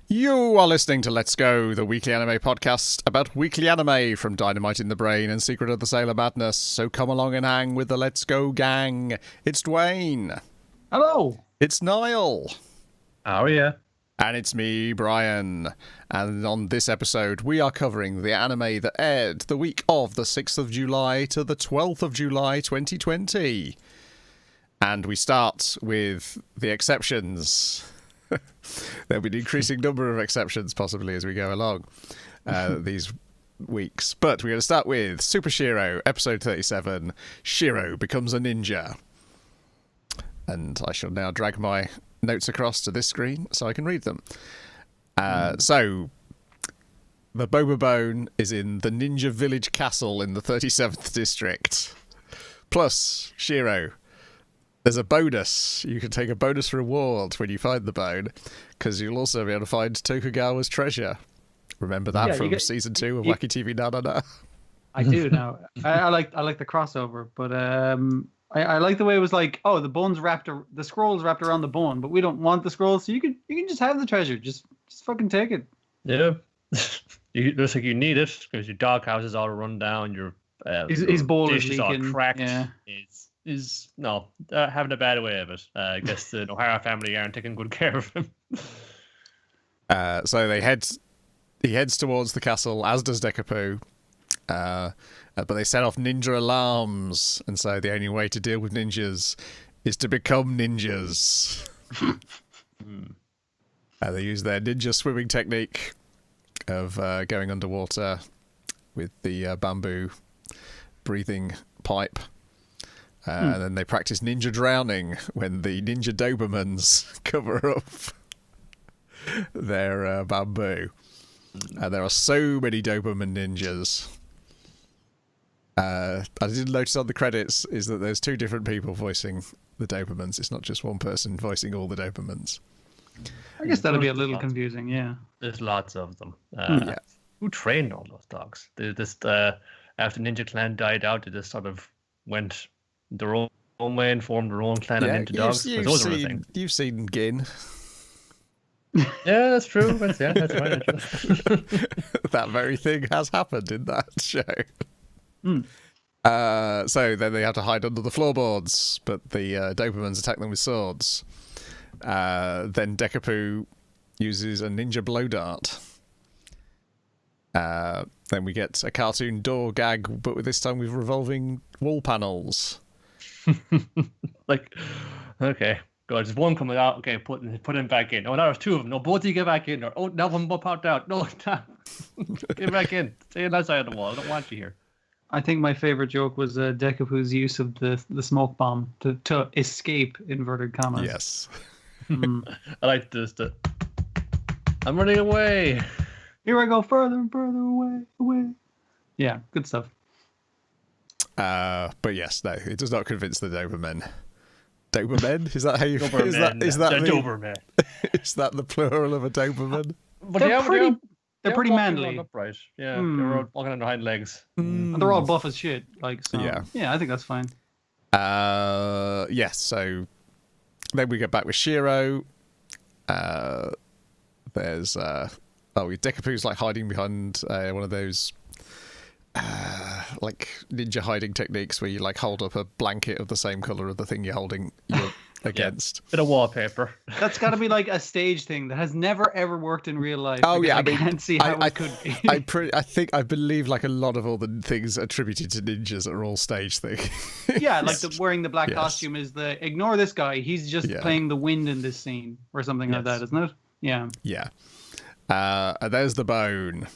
You are listening to Let's Go, the weekly anime podcast about weekly anime from Dynamite in the Brain and Secret of the Sailor Madness. So come along and hang with the Let's Go gang. It's Dwayne. Hello. It's Niall. Oh, yeah. And it's me, Brian. And on this episode, we are covering the anime that aired the week of the 6th of July to the 12th of July 2020. And we start with the exceptions. There'll be an increasing number of exceptions possibly as we go along these weeks. But we're going to start with Super Shiro, episode 37. Shiro becomes a ninja. And I shall now drag my notes across to this screen so I can read them. So, the Boba Bone is in the Ninja Village Castle in the 37th District. Plus, Shiro, there's a bonus. You can take a bonus reward when you find the bone, because you'll also be able to find Tokugawa's treasure. Remember that from season 2 of Wacky TV Nanana? I do now. I like the crossover, but I like the way it was like, oh, the scroll's wrapped around the bone, but we don't want the scroll, so you can just have the treasure. Just fucking take it. Yeah. It looks like you need it because your doghouse is all run down. Your his bowl is dish leaking. All cracked. Yeah. Is having a bad way of it. I guess the O'Hara family aren't taking good care of him. So he heads towards the castle, as does Deca-Poo. But they set off ninja alarms, and so the only way to deal with ninjas is to become ninjas. They use their ninja swimming technique of going underwater with the bamboo breathing pipe. And then they practice ninja drowning when the ninja Dobermans cover up their bamboo. And there are so many Doberman ninjas. I did notice on the credits is that there's 2 different people voicing the Dobermans. It's not just one person voicing all the Dobermans. I guess that'll be a little confusing, yeah. There's lots of them. Yeah. Who trained all those dogs? They just after Ninja Clan died out, they just sort of went their own way and formed their own clan of ninja dogs. You've seen Gin. Yeah, that's true. That's right. That very thing has happened in that show. So then they have to hide under the floorboards, but the Dobermans attack them with swords. Then Deca-Poo uses a ninja blow dart. Then we get a cartoon door gag, but this time with revolving wall panels. Okay, God, there's one coming out. Okay, put him back in. Oh, now there's 2 of them. No, both of you get back in. Or, oh, now one more popped out. No, get back in. Stay on that side of the wall. I don't want you here. I think my favorite joke was Deca-Poo's use of the smoke bomb to escape inverted commas. Yes. I like this. I'm running away. Here I go further and further away. Yeah, good stuff. But yes, no, it does not convince the Dobermen. Dobermen? Is that how you? Dobermen. Is that the Dobermen? Is that the plural of a Doberman? But they're pretty manly. Upright. Yeah, they're walking on their hind legs. And they're all buff as shit. So, yeah, I think that's fine. Yes. So then we get back with Shiro. There's Deca-Poo's like hiding behind one of those like ninja hiding techniques where you like hold up a blanket of the same color of the thing you're against. Bit of wallpaper. That's got to be like a stage thing that has never ever worked in real life. Oh yeah, I can't see how it could be. I believe like a lot of all the things attributed to ninjas are all stage things. Yeah, like wearing the black costume is ignore this guy. He's just playing the wind in this scene or something like that, isn't it? Yeah. Yeah. And there's the bone,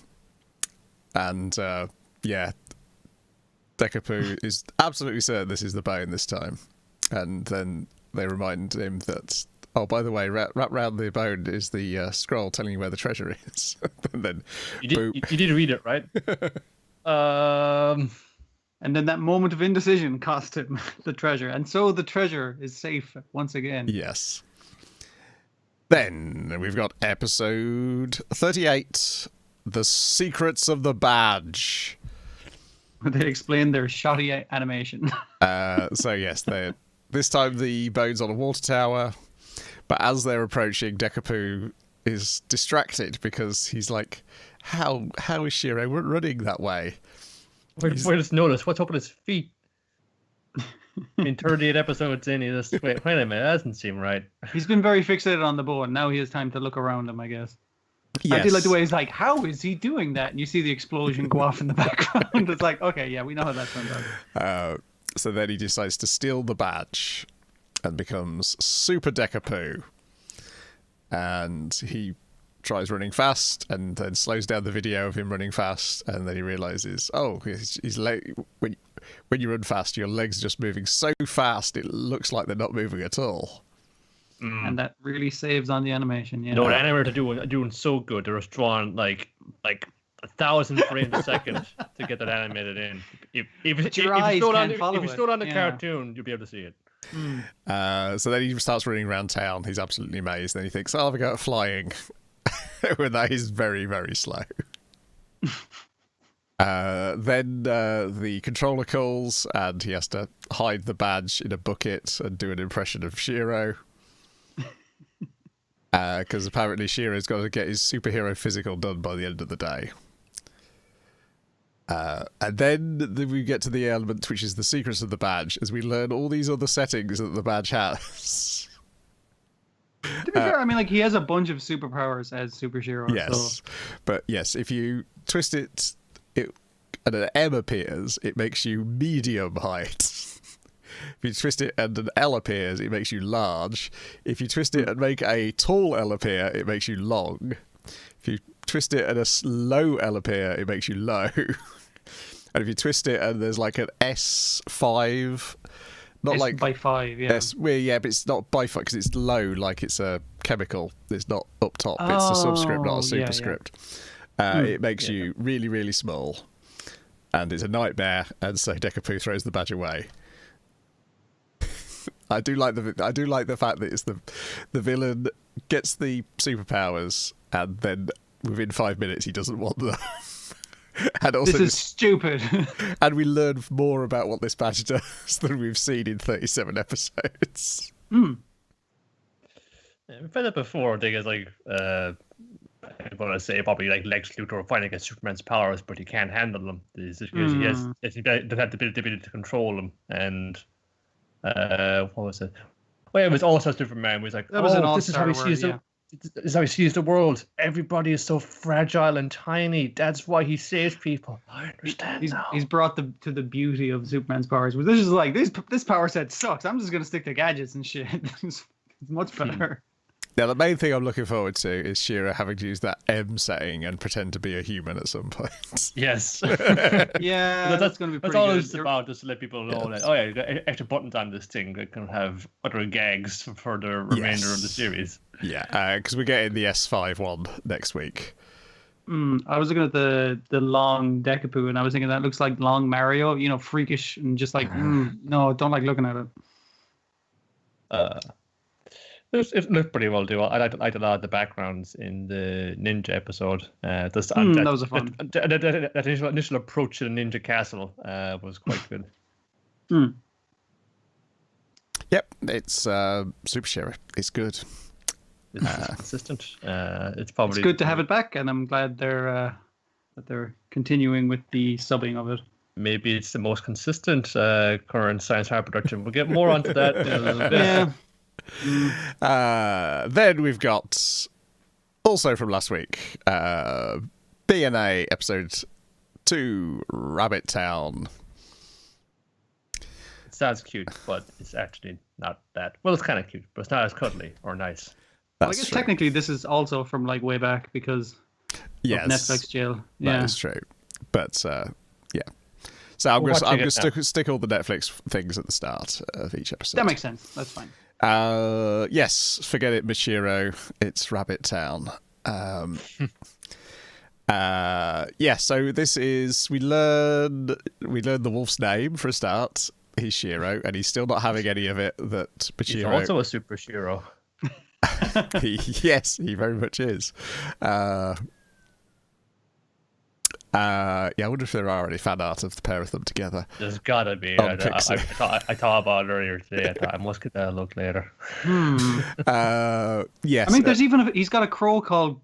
and Deca-Poo is absolutely certain this is the bone this time, and then they remind him that, oh, by the way, wrapped round the bone is the scroll telling you where the treasure is. And then you did read it, right? And then that moment of indecision cost him the treasure, and so the treasure is safe once again. Yes. Then we've got episode 38, The Secrets of the Badge. They explain their shoddy animation. So yes, this time the bone's on a water tower, but as they're approaching, Deca-Poo is distracted because he's like, how is Shiro running that way? Where does notice what's up with his feet? I mean, 38 episodes in, he just wait a minute, that doesn't seem right. He's been very fixated on the bow, and now he has time to look around him, I guess. Yes. I do like the way he's like, how is he doing that? And you see the explosion go off in the background. It's like, okay, yeah, we know how that turns out. So then he decides to steal the badge and becomes Super Deca-Poo. And he tries running fast and then slows down the video of him running fast, and then he realizes, when you run fast, your legs are just moving so fast it looks like they're not moving at all. And that really saves on the animation. Yeah. No, the animators are doing so good. They're just drawing like 1,000 frames a second to get that animated in. If you slow down the cartoon, you'll be able to see it. So then he starts running around town. He's absolutely amazed. Then he thinks, I'll have a go at flying. When that is very, very slow. Then the controller calls and he has to hide the badge in a bucket and do an impression of Shiro. Because apparently Shiro's got to get his superhero physical done by the end of the day. And then we get to the element which is the secrets of the badge, as we learn all these other settings that the badge has. To be fair, I mean, like, he has a bunch of superpowers as Super Shiro. Yes, so. But yes, if you twist it and an M appears, it makes you medium height. If you twist it and an L appears, it makes you large. If you twist it and make a tall L appear, it makes you long. If you twist it and a low L appear, it makes you low. And if you twist it and there's like an S5, not S like by 5, yeah. But it's not by 5 because it's low, like it's a chemical. It's not up top. It's a subscript, not a superscript. It makes you really, really small, and it's a nightmare. And so Deca-Poo throws the badge away. I do like the fact that it's the villain gets the superpowers and then within 5 minutes he doesn't want them. And also, this is stupid. And we learn more about what this badge does than we've seen in 37 episodes. Yeah, we've had it before. I think it's like, I'm going to say probably like Lex Luthor fighting against Superman's powers, but he can't handle them. It's just because he doesn't have the ability to control them. And what was it? Well, it was also Superman. Was like, this is how he sees the. This is how he sees the world. Everybody is so fragile and tiny. That's why he saves people. I understand now. He's brought to the beauty of Superman's powers. This is like, this power set sucks. I'm just going to stick to gadgets and shit. It's much better. Now, the main thing I'm looking forward to is Shiro having to use that M setting and pretend to be a human at some point. Yes. Yeah, that's going to be pretty That's all good. it's about, just to let people know that, you got extra buttons on this thing that can have other gags for the remainder of the series. Yeah, because we're getting the S5 one next week. I was looking at the long Deca-Poo, and I was thinking that looks like long Mario, freakish and just like, no, don't like looking at it. It looked pretty well too. I liked a lot of the backgrounds in the ninja episode. That was a fun. That initial approach to the ninja castle was quite good. Yep, it's Super Shiro. It's good. It's consistent. It's good to have it back, and I'm glad they're continuing with the subbing of it. Maybe it's the most consistent current science fiction production. We'll get more onto that in a little bit. Yeah. Then we've got, also from last week, BNA episode 2, Rabbit Town. It sounds cute, but it's actually not that. Well, it's kind of cute, but it's not as cuddly or nice. I guess technically this is also from like way back because of Netflix jail. Yeah, that is true. But yeah. So I'm going to stick all the Netflix things at the start of each episode. That makes sense. That's fine. Yes, forget it, Michiro. It's Rabbit Town. So this is we learn the wolf's name for a start. He's Shiro, and he's still not having any of it that Michiro. He's also a Super Shiro. Yes, he very much is. I wonder if there are any fan art of the pair of them together. There's gotta be. On I Pixar. thought about it earlier today. I thought I must get that look later. Yes. I mean, there's even he's got a crow called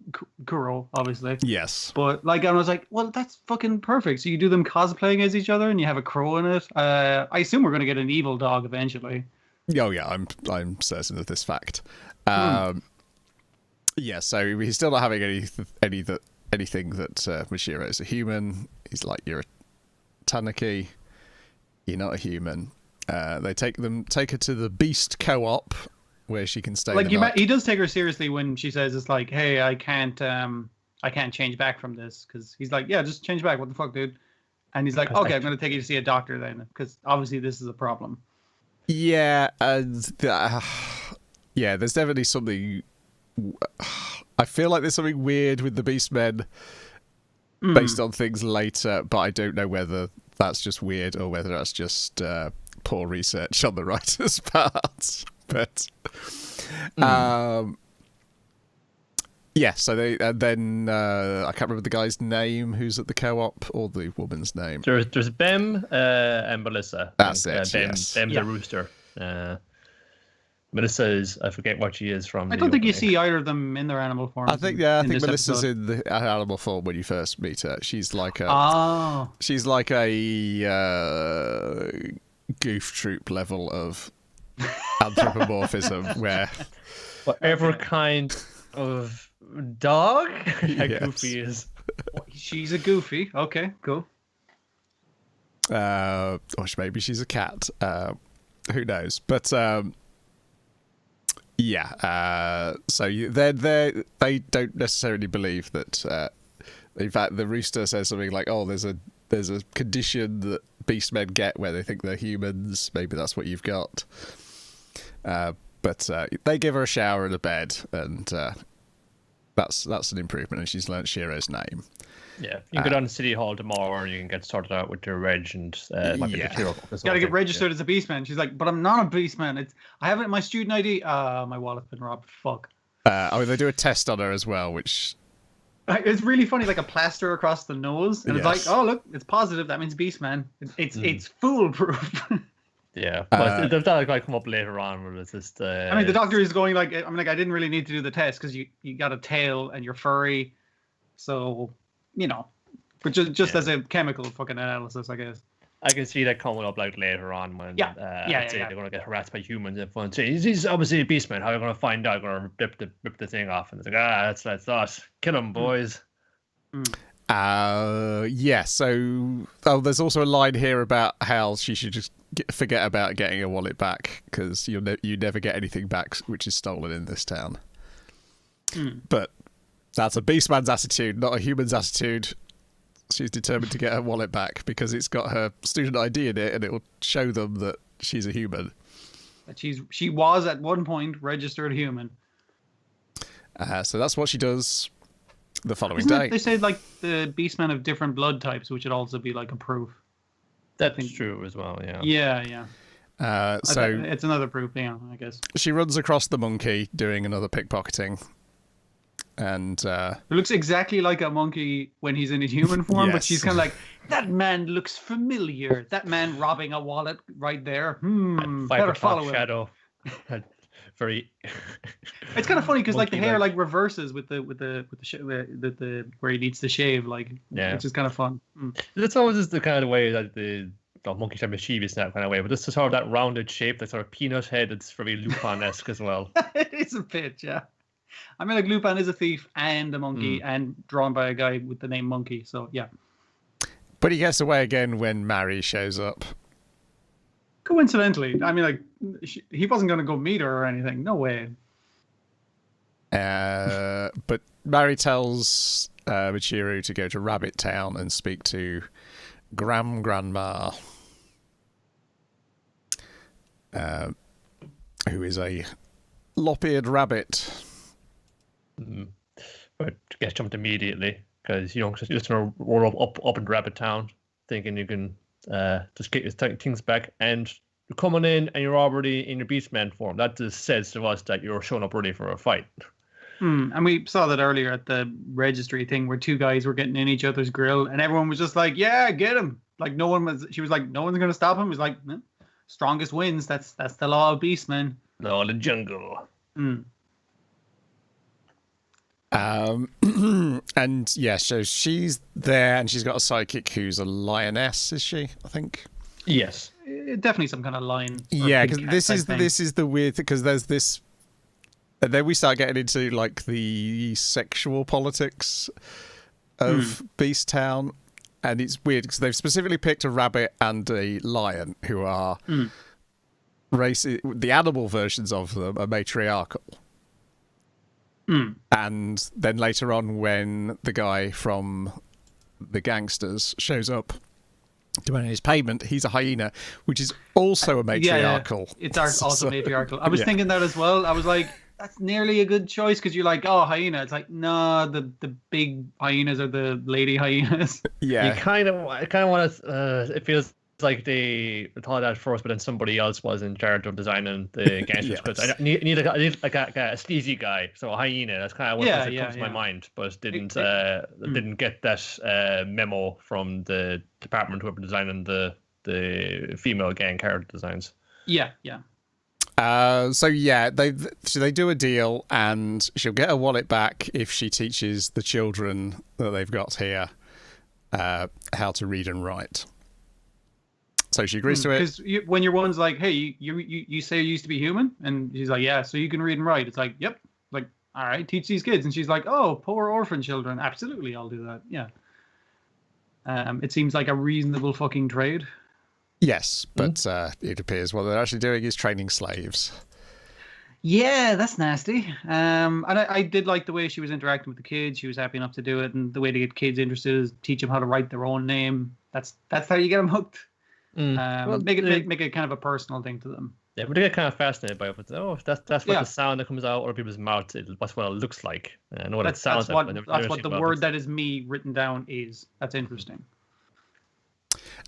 Kuro, obviously. Yes. But like, I was like, well, that's fucking perfect. So you do them cosplaying as each other, and you have a crow in it. I assume we're gonna get an evil dog eventually. Oh yeah, I'm certain of this fact. Yeah, so he's still not having anything that Mashiro is a human. He's like, you're a Tanuki. You're not a human. They take her to the Beast Co-op where she can stay. Like the night. he does take her seriously when she says it's like, hey, I can't change back from this, because he's like, yeah, just change back. What the fuck, dude? And he's like, okay, I'm gonna take you to see a doctor then, because obviously this is a problem. Yeah, yeah. There's definitely something. I feel like there's something weird with the Beastmen based on things later, but I don't know whether that's just weird or whether that's just poor research on the writer's part. But yeah, so they and then I can't remember the guy's name who's at the co-op or the woman's name. There's Bem and Melissa. That's it. Yes. Bem's a rooster. Melissa is, I forget what she is from. I don't think you see either of them in their animal form. I think Melissa's in the animal form when you first meet her. She's like a goof troop level of anthropomorphism where whatever kind of dog Yes. Goofy is. She's a goofy. Okay, cool. or maybe she's a cat. Who knows? But yeah. So they don't necessarily believe that. In fact, the rooster says something like, "Oh, there's a condition that beastmen get where they think they're humans. Maybe that's what you've got." But they give her a shower and a bed, and that's an improvement. And she's learnt Shiro's name. Yeah, you can go down to City Hall tomorrow, and you can get sorted out with your reg and Gotta get registered as a beastman. She's like, but I'm not a beastman. I have it in my student ID. My wallet's been robbed. Fuck. They do a test on her as well, which it's really funny, like a plaster across the nose, and it's like, oh look, it's positive. That means beastman. It's foolproof. Yeah, but that'll like come up later on where it's just. I mean, the doctor is going like, I didn't really need to do the test because you got a tail and you're furry, so you know, but just as a chemical fucking analysis, I guess. I can see that coming up like later on when they're going to get harassed by humans. And fun. He's obviously a beastman. How are you going to find out? Going to rip the thing off, and it's like, that's us. Kill him, boys. Yeah. So, there's also a line here about how she should just forget about getting her wallet back because you never get anything back which is stolen in this town. But that's a beastman's attitude, not a human's attitude. She's determined to get her wallet back because it's got her student ID in it, and it will show them that she's a human. That she was at one point registered human. So that's what she does the following Isn't day. They say like the beastmen have different blood types, which would also be like a proof. That's true as well. Yeah. Yeah. So it's another proof. Yeah, I guess. She runs across the monkey doing another pickpocketing. And it looks exactly like a monkey when he's in his human form, but she's kind of like, that man looks familiar. That man robbing a wallet right there. Better follow him. Shadow. Very. It's kind of funny because like the hair like reverses with the where he needs to shave, like, which is kind of fun. That's always just the kind of way that the monkey type mischievous that kind of way, but this is sort of that rounded shape, that sort of peanut head. It's very Lupin-esque as well. It is a bit, yeah. I mean, like Lupin is a thief and a monkey, and drawn by a guy with the name Monkey. So yeah. But he gets away again when Mary shows up. Coincidentally, I mean, like he wasn't going to go meet her or anything. No way. But Mary tells Michiru to go to Rabbit Town and speak to Grandma, who is a lop-eared rabbit. But get jumped immediately because you're just gonna roll up in Rabbit Town, thinking you can just get your things back, and you're coming in and you're already in your beastman form. That just says to us that you're showing up ready for a fight. And we saw that earlier at the registry thing where two guys were getting in each other's grill, and everyone was just like, "Yeah, get him!" Like she was like, "No one's gonna stop him." He was like, "Strongest wins. That's the law of beastmen." Law of the jungle. And yeah, so she's there, and she's got a sidekick who's a lioness, is she? I think. Yes. Definitely some kind of lion. Yeah, because this is the weird thing, because there's this. And then we start getting into like the sexual politics of Beast Town, and it's weird because they've specifically picked a rabbit and a lion who are the animal versions of them are matriarchal. And then later on, when the guy from the gangsters shows up demanding his payment, he's a hyena, which is also a matriarchal. Yeah. It's also matriarchal. I was thinking that as well. I was like, that's nearly a good choice, because you're like, oh, hyena. It's like, no, the big hyenas are the lady hyenas. Yeah. I kind of want to. It feels like they thought that first, but then somebody else was in charge of designing the gangsters. Because I need like a sleazy guy, so a hyena. That's kind of what comes to my mind, but didn't get that memo from the department who were designing the female gang character designs. Yeah. So yeah, they do a deal, and she'll get her wallet back if she teaches the children that they've got here how to read and write. So she agrees to it. Because when your one's like, hey, you say you used to be human, and she's like, yeah, so you can read and write. It's like, yep. Like, all right, teach these kids. And she's like, oh, poor orphan children. Absolutely, I'll do that. Yeah. It seems like a reasonable fucking trade. Yes, but it appears what they're actually doing is training slaves. Yeah, that's nasty. And I did like the way she was interacting with the kids. She was happy enough to do it, and the way to get kids interested is teach them how to write their own name. That's how you get them hooked. Make it kind of a personal thing to them. Yeah, but they get kind of fascinated by it. But, that's what the sound that comes out of people's mouths. That's what it looks like. I know what it sounds like. That's what the word that is me written down is. That's interesting.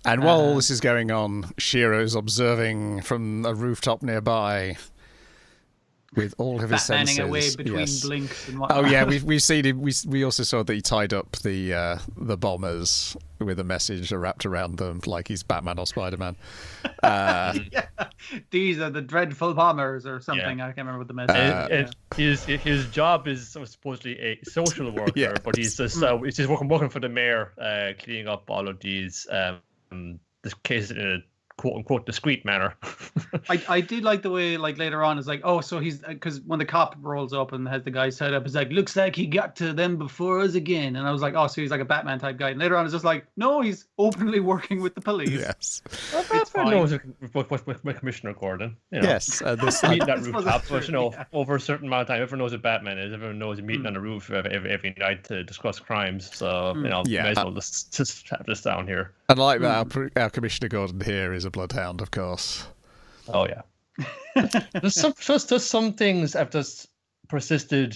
And while all this is going on, Shiro is observing from a rooftop nearby with all of his senses. Away between blinks and whatnot. Oh yeah, we've seen him. We also saw that he tied up the bombers with a message wrapped around them, like he's Batman or Spider-Man. These are the dreadful bombers or something. Yeah. I can't remember what the message. His job is supposedly a social worker, but he's just working for the mayor, cleaning up all of these this case in a quote unquote discreet manner. I did like the way, like, later on, it's like, oh, so he's, because when the cop rolls up and has the guy set up, it's like, looks like he got to them before us again. And I was like, oh, so he's like a Batman type guy. And later on, it's just like, no, he's openly working with the police. Yes. It's fine. Knows with Commissioner Gordon. You know. Yes. Meet that rooftop, but over a certain amount of time, everyone knows what Batman is. Everyone knows he's meeting on the roof every night to discuss crimes. So may as well just have this down here. And like that, our Commissioner Gordon here is a bloodhound, of course. Oh yeah. There's some things have just persisted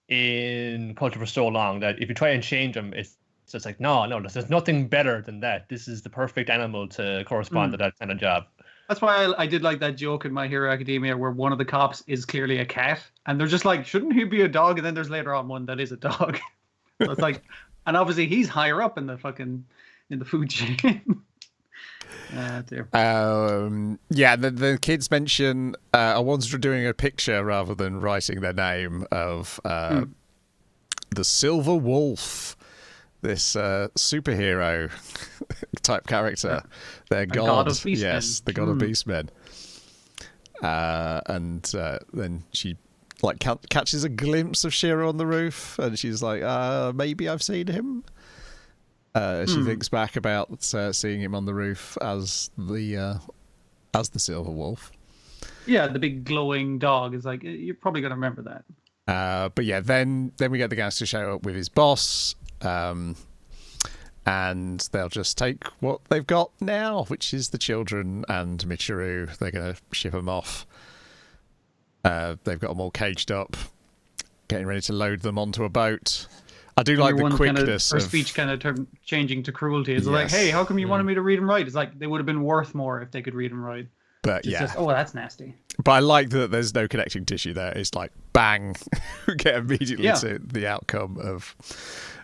in culture for so long that if you try and change them, it's just like no, there's nothing better than that. This is the perfect animal to correspond to that kind of job. That's why I did like that joke in My Hero Academia where one of the cops is clearly a cat, and they're just like, shouldn't he be a dog? And then there's later on one that is a dog. So it's like, and obviously he's higher up in the food chain. The kids mention one's doing a picture rather than writing their name of the Silver Wolf, this superhero type character. Their god of beastmen. Yes, the god of beastmen. And then she catches a glimpse of Shiro on the roof, and she's like, maybe I've seen him. She thinks back about seeing him on the roof as the Silver Wolf. Yeah, the big glowing dog is like, you're probably going to remember that. But yeah, then we get the gangster show up with his boss, and they'll just take what they've got now, which is the children and Michiru. They're going to ship them off. They've got them all caged up, getting ready to load them onto a boat. I do like the quickness. Her speech kind of changing to cruelty. It's like, hey, how come you wanted me to read and write? It's like they would have been worth more if they could read and write. But It's yeah, just, oh, that's nasty. but I like that there's no connecting tissue there. It's like bang, get immediately to the outcome of.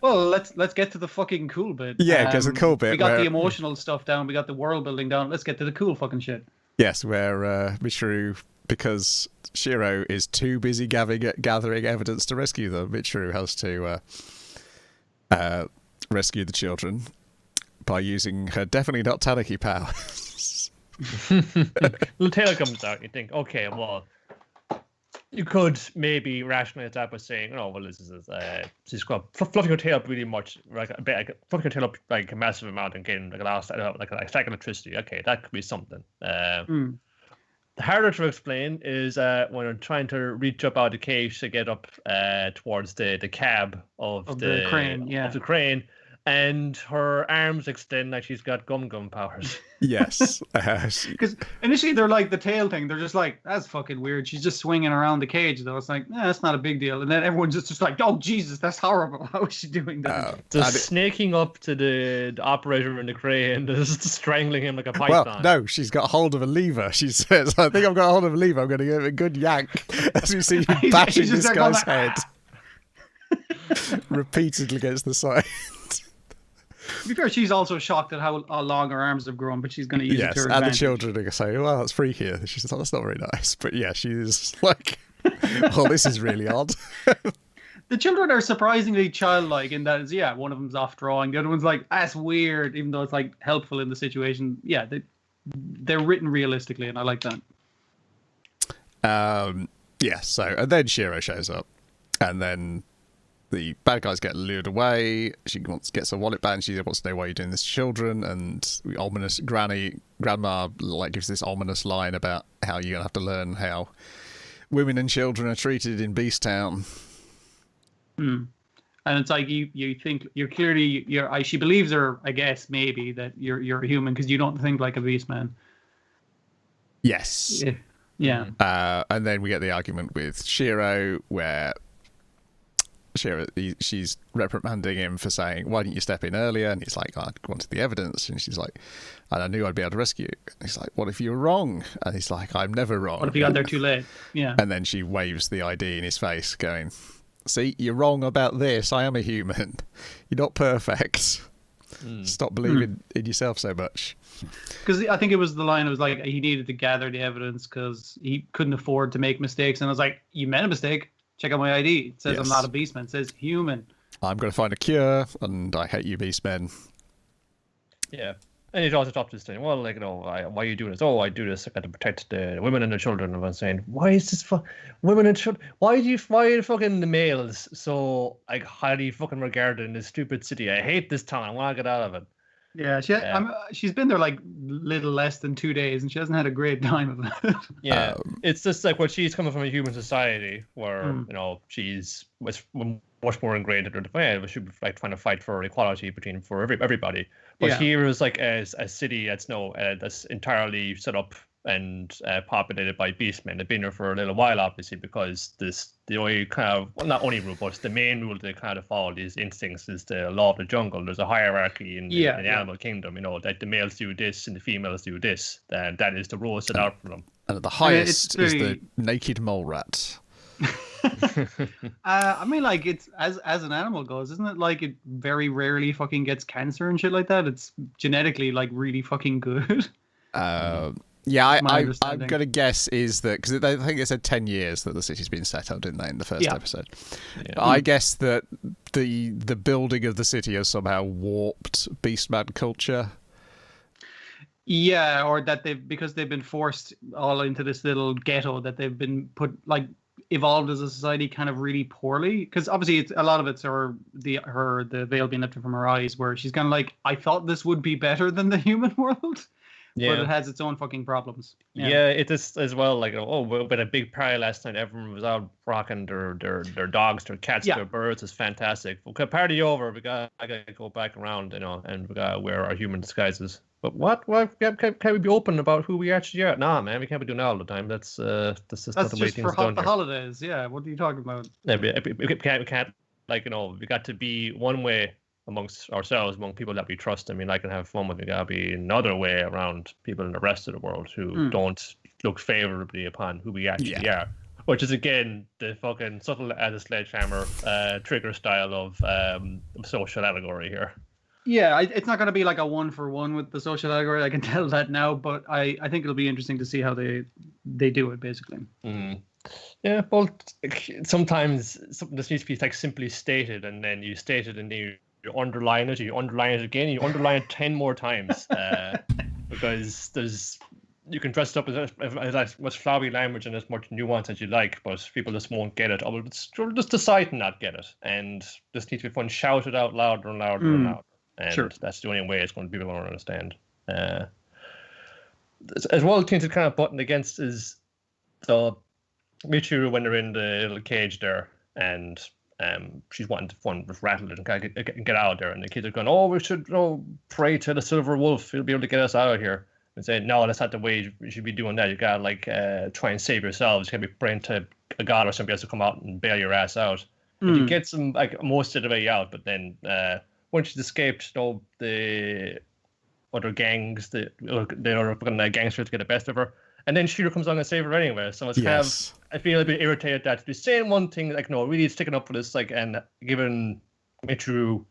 Well, let's get to the fucking cool bit. Yeah, because the cool bit. We got the emotional stuff down. We got the world building down. Let's get to the cool fucking shit. Yes, where Michiru, because Shiro is too busy gathering evidence to rescue them, Michiru has to rescue the children by using her definitely not Tanuki powers. The tail comes out. You think, okay, well, you could maybe rationalize that by saying, oh, well, this is she's got fluffing her tail up really much, fluffing her tail up like a massive amount and getting like a stack of electricity. Okay, that could be something. The harder to explain is when I'm trying to reach up out of the cage to get up towards the cab of the crane. And her arms extend like she's got gum powers. Yes. Because initially they're like the tail thing. They're just like, that's fucking weird. She's just swinging around the cage, though. It's like, that's not a big deal. And then everyone's just like, oh, Jesus, that's horrible. How is she doing that? Just snaking up to the operator in the crane, just strangling him like a python. Well, no, she's got hold of a lever. She says, I think I've got hold of a lever. I'm going to give it a good yank. As we see you bashing this guy's head repeatedly against the side. To be fair, she's also shocked at how long her arms have grown, but she's going to use it to her advantage. And the children are going to say, well, that's freaky. She says, oh, that's not very nice. But yeah, she's like, oh, this is really odd. The children are surprisingly childlike in that, one of them's off drawing. The other one's like, that's weird, even though it's like helpful in the situation. Yeah, they're written realistically, and I like that. So, and then Shiro shows up, and then the bad guys get lured away. She gets her wallet back, and she wants to know why you're doing this to children. And the ominous grandma like gives this ominous line about how you're gonna have to learn how women and children are treated in Beast Town. And it's like you think you're clearly she believes her, I guess, maybe that you're a human because you don't think like a beast man. Yes. Yeah. And then we get the argument with Shiro where Shiro, she's reprimanding him for saying, why didn't you step in earlier? And he's like, I wanted the evidence. And she's like, and I knew I'd be able to rescue you. And he's like, what if you were wrong? And he's like, I'm never wrong. What if you got there too late? Yeah. And then she waves the ID in his face going, see, you're wrong about this. I am a human. You're not perfect. Stop believing in yourself so much. Because I think it was the line, it was like, he needed to gather the evidence because he couldn't afford to make mistakes. And I was like, you made a mistake. Check out my ID. It says I'm not a beastman. It says human. I'm going to find a cure, and I hate you, beastmen. Yeah. And he's also talked to this thing. Well, like, why are you doing this? Oh, I do this to protect the women and the children. And I was saying, why is this for women and children? Why are fucking the males so like highly fucking regarded in this stupid city? I hate this town. I want to get out of it. Yeah, she's been there like little less than 2 days, and she hasn't had a great time of it. Yeah, it's just like she's coming from a human society where she's much more ingrained in her. We should be like trying to fight for equality for everybody. But here is like a city that's entirely set up and populated by beastmen. They've been there for a little while, obviously, because the only kind of, well, not only rule, but the main rule they kind of follow these instincts is the law of the jungle. There's a hierarchy in the animal kingdom, that the males do this and the females do this. And that is the rule set out for them. And the highest is the naked mole rat. I mean, like, it's as an animal goes, isn't it? Like, it very rarely fucking gets cancer and shit like that. It's genetically like really fucking good. Yeah, I'm going to guess is that, because I think it said 10 years that the city's been set up, didn't they, in the first episode? Yeah. I guess that the building of the city has somehow warped Beastman culture. Yeah, or that because they've been forced all into this little ghetto that they've been evolved as a society kind of really poorly. Because obviously a lot of it's the veil being lifted from her eyes, where she's kind of like, I thought this would be better than the human world. Yeah. But it has its own fucking problems. Yeah, it is as well. Like, we had a big party last night. Everyone was out rocking their dogs, their cats, their birds. It's fantastic. Okay, party over. I gotta go back around, and we gotta wear our human disguises. But what? Can we be open about who we actually are? Nah, man, we can't be doing that all the time. That's just not the way things are done for the holidays. Yeah, what are you talking about? Yeah, we can't. Like, we got to be one way amongst ourselves, among people that we trust. I mean, I can have fun with it. Gotta be another way around people in the rest of the world who don't look favorably upon who we actually are. Which is, again, the fucking subtle as a sledgehammer trigger style of social allegory here. Yeah, it's not going to be like a 1-for-1 with the social allegory. I can tell that now, but I think it'll be interesting to see how they do it, basically. Yeah, well, sometimes something that needs to be like simply stated, and then you state it, and then you underline it, you underline it again, you underline it 10 more times, because you can dress it up as much flowery language and as much nuance as you like, but people just won't get it, or just decide to not get it, and this needs to be fun, shout it out louder and louder and louder, and that's the only way it's going to be able to understand. As well, things to kind of button against is the Michiru when they're in the little cage there, and she's wanting to rattle it and kind of get out of there, and the kids are going, "Oh, we should pray to the silver wolf. He'll be able to get us out of here." And say, "No, that's not the way you should be doing that. You gotta like try and save yourselves. You gotta be praying to a god or somebody else to come out and bail your ass out." And you get some like most of the way out, but then once she's escaped, the other gangs, the other fucking gangsters to get the best of her. And then Shiro comes along and saves her anyway. So it's kind of, I feel a bit irritated that they're saying one thing, like, no, really sticking up for this, like, and giving Michiru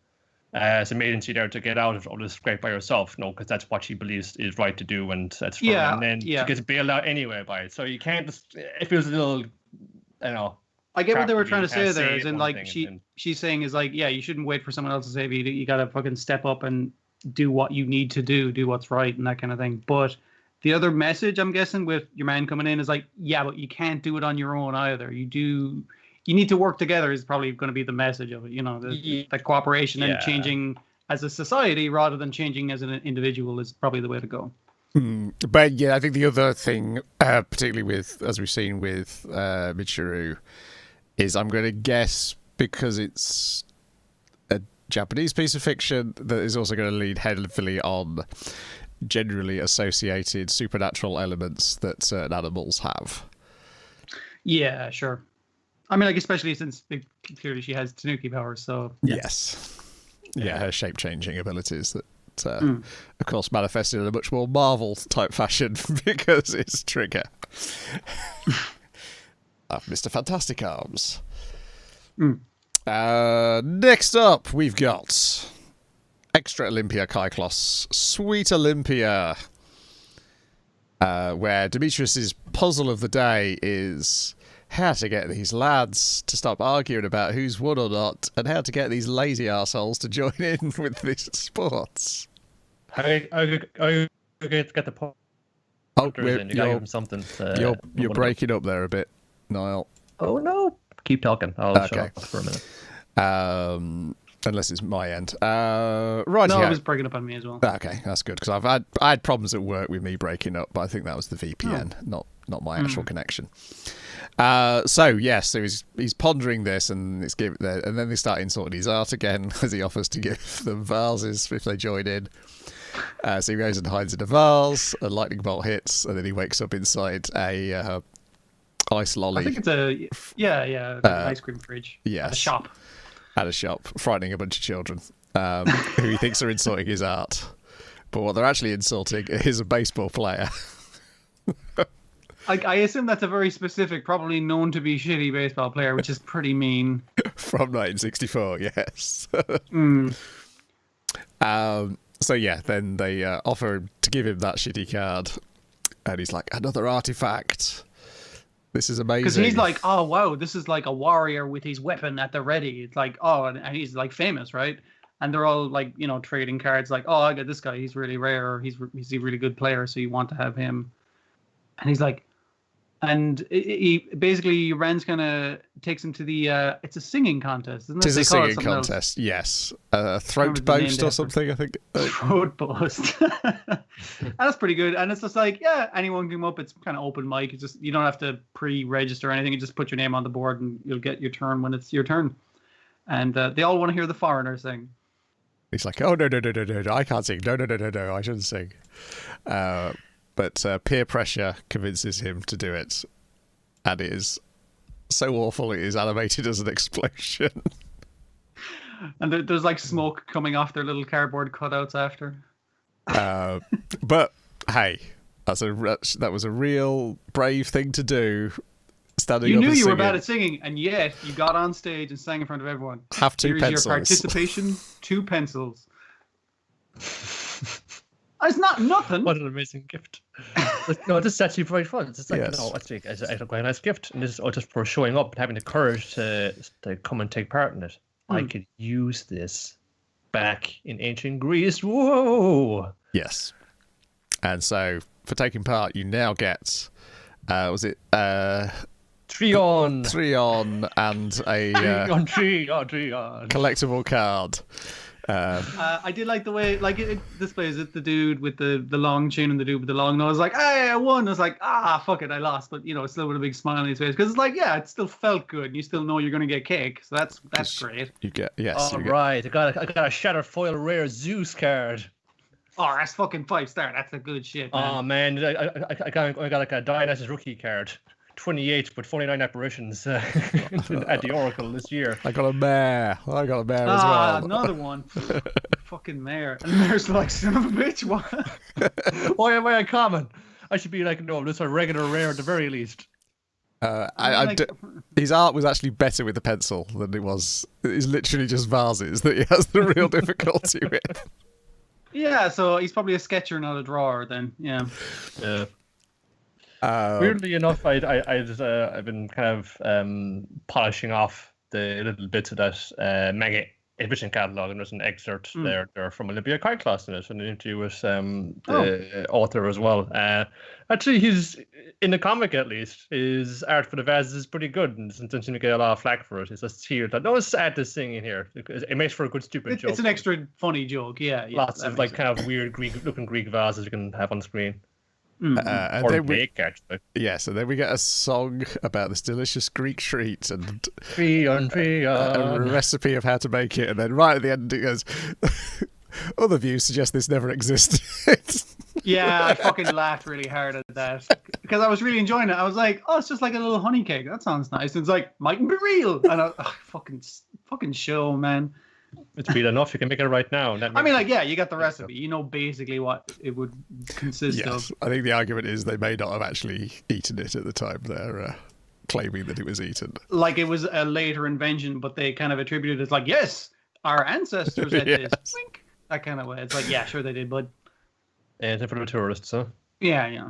some agency there to get out of this scrape by herself, no, because that's what she believes is right to do, and that's fine. And then she gets bailed out anyway by it. So you can't just, it feels a little, I don't know. I get what they were trying to say there, is in like, she's saying is like, yeah, you shouldn't wait for someone else to save you. You got to fucking step up and do what you need to do what's right and that kind of thing. But the other message, I'm guessing, with your man coming in is like, yeah, but you can't do it on your own either. You need to work together is probably going to be the message of it. You know, the cooperation and changing as a society rather than changing as an individual is probably the way to go. But yeah, I think the other thing, particularly with, as we've seen with Michiru, is I'm going to guess because it's a Japanese piece of fiction that is also going to lead heavily on generally associated supernatural elements that certain animals have. Yeah, sure. I mean, like, especially since clearly she has Tanuki powers, so... Yes. Yeah, her shape-changing abilities that, of course, manifested in a much more Marvel-type fashion because it's Trigger. Mr. Fantastic Arms. Next up, we've got Extra Olympia Kyklos, Sweet Olympia, where Demetrius's puzzle of the day is how to get these lads to stop arguing about who's won or not, and how to get these lazy arseholes to join in with these sports. How you get the pointers in? You gotta give them something. You're breaking up there a bit, Niall. Oh no! Keep talking. I'll shut up for a minute. Unless it's my end. Right. No, it was breaking up on me as well. Okay, that's good, because I had problems at work with me breaking up, but I think that was the VPN, not my actual connection. So yes, so he's pondering this, and and then they start insulting his art again as he offers to give them vases if they join in. So he goes and hides in a vase. A lightning bolt hits, and then he wakes up inside a ice lolly. I think it's an ice cream fridge. Yes. At a shop, frightening a bunch of children who he thinks are insulting his art. But what they're actually insulting is a baseball player. I assume that's a very specific, probably known to be shitty baseball player, which is pretty mean. From 1964, yes. So yeah, then they offer him to give him that shitty card. And he's like, another artifact. This is amazing. Because he's like, oh, wow, this is like a warrior with his weapon at the ready. It's like, oh, and he's like famous, right? And they're all like, you know, trading cards like, oh, I got this guy. He's really rare. He's a really good player. So you want to have him. And he's like, and he basically, Rand's kind of takes him to the, it's a singing contest, isn't it? It is a singing contest, yes. Throat boast or something, I think. Throat boast. That's pretty good. And it's just like, yeah, anyone can come up. It's kind of open mic. It's just, you don't have to pre-register or anything. You just put your name on the board and you'll get your turn when it's your turn. And they all want to hear the foreigner sing. He's like, oh, no, I can't sing. No, I shouldn't sing. But peer pressure convinces him to do it. And it is so awful it is animated as an explosion. And there's like smoke coming off their little cardboard cutouts after. But hey, that was a real brave thing to do. Standing You up knew and you were singing. bad at singing, and yet you got on stage and sang in front of everyone. Have 2 Here's pencils. your participation, 2 pencils. It's not nothing. What an amazing gift. No, this is actually very fun. It's like, Yes. no, actually, it's a quite nice gift. And this is just for showing up and having the courage to come and take part in it. I could use this back in ancient Greece. Whoa! Yes. And so, for taking part, you now get, was it Trion and a Trion. collectible card. I did like the way it displays it, the dude with the long chin and the dude with the long nose. Like, hey, I won. I was like, fuck it, I lost. But still with a big smile on his face because it's like, yeah, it still felt good. You still know you're gonna get cake, so that's great. You get I got a Shattered Foil Rare Zeus card. Oh, that's fucking 5-star. That's a good shit, man. Oh man, I got like a Dionysus rookie card. 28 but 49 apparitions at the Oracle this year. I got a mare as well. Another one. Fucking mare. And the mare's like, son of a bitch, what? Why am I uncommon? I should be like, no, this is a regular rare at the very least. His art was actually better with the pencil than it was. It's literally just vases that he has the real difficulty with. Yeah, so he's probably a sketcher, not a drawer then. Yeah. Yeah. Weirdly enough, I've been kind of polishing off the little bits of that manga edition catalog, and there's an excerpt there from Olympia Kyklos in it, and an interview with the author as well. Actually, he's in the comic at least. His art for the vases is pretty good, and doesn't seem to get a lot of flack for it. It's just here that no, add this thing in here. It makes for a good stupid joke. It's an extra funny joke. Yeah. Lots of like kind of weird Greek-looking Greek vases you can have on screen. And Or then bake, actually. Yes, and then we get a song about this delicious Greek treat and Trion. a recipe of how to make it, and then right at the end it goes, other views suggest this never existed. Yeah, I fucking laughed really hard at that because I was really enjoying it. I was like, oh, it's just like a little honey cake. That sounds nice. And it's like, mightn't be real. And fucking show, man. It's real enough. You can make it right now. I mean, like, yeah, you got the recipe. You know basically what it would consist of. I think the argument is they may not have actually eaten it at the time they're claiming that it was eaten. Like it was a later invention, but they kind of attributed it as like, yes, our ancestors had this. Wink. That kind of way. It's like, yeah, sure they did, but and for the tourists, huh? yeah.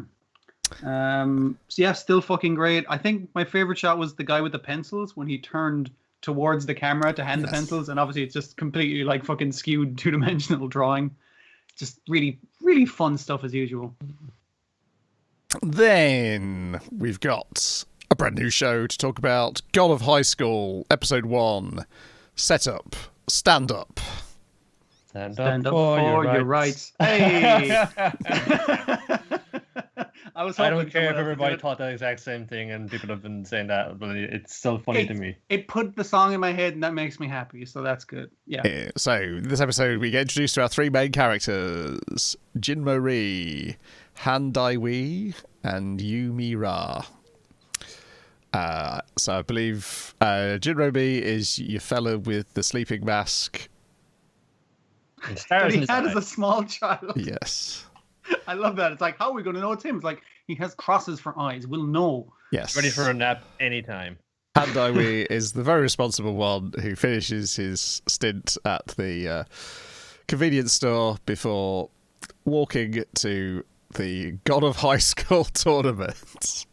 So yeah, still fucking great. I think my favorite shot was the guy with the pencils when he turned towards the camera to hand the pencils, and obviously it's just completely like fucking skewed 2-dimensional drawing. Just really, really fun stuff as usual. Then we've got a brand new show to talk about. God of High School, Episode 1. Setup. Stand up. Stand up for your rights. Hey! I don't care if everybody thought the exact same thing, and people have been saying that, but it's still funny to me. It put the song in my head, and that makes me happy, so that's good. Yeah. So, this episode, we get introduced to our 3 main characters, Jinmori, Han Dai-wee, and Yumi Ra. So, I believe Jinmori is your fella with the sleeping mask. That he had as a small child. Yes. I love that. It's like, how are we going to know it's him? It's like, he has crosses for eyes. We'll know. Yes. Ready for a nap anytime. Han Dai-wee is the very responsible one who finishes his stint at the convenience store before walking to the God of High School tournament.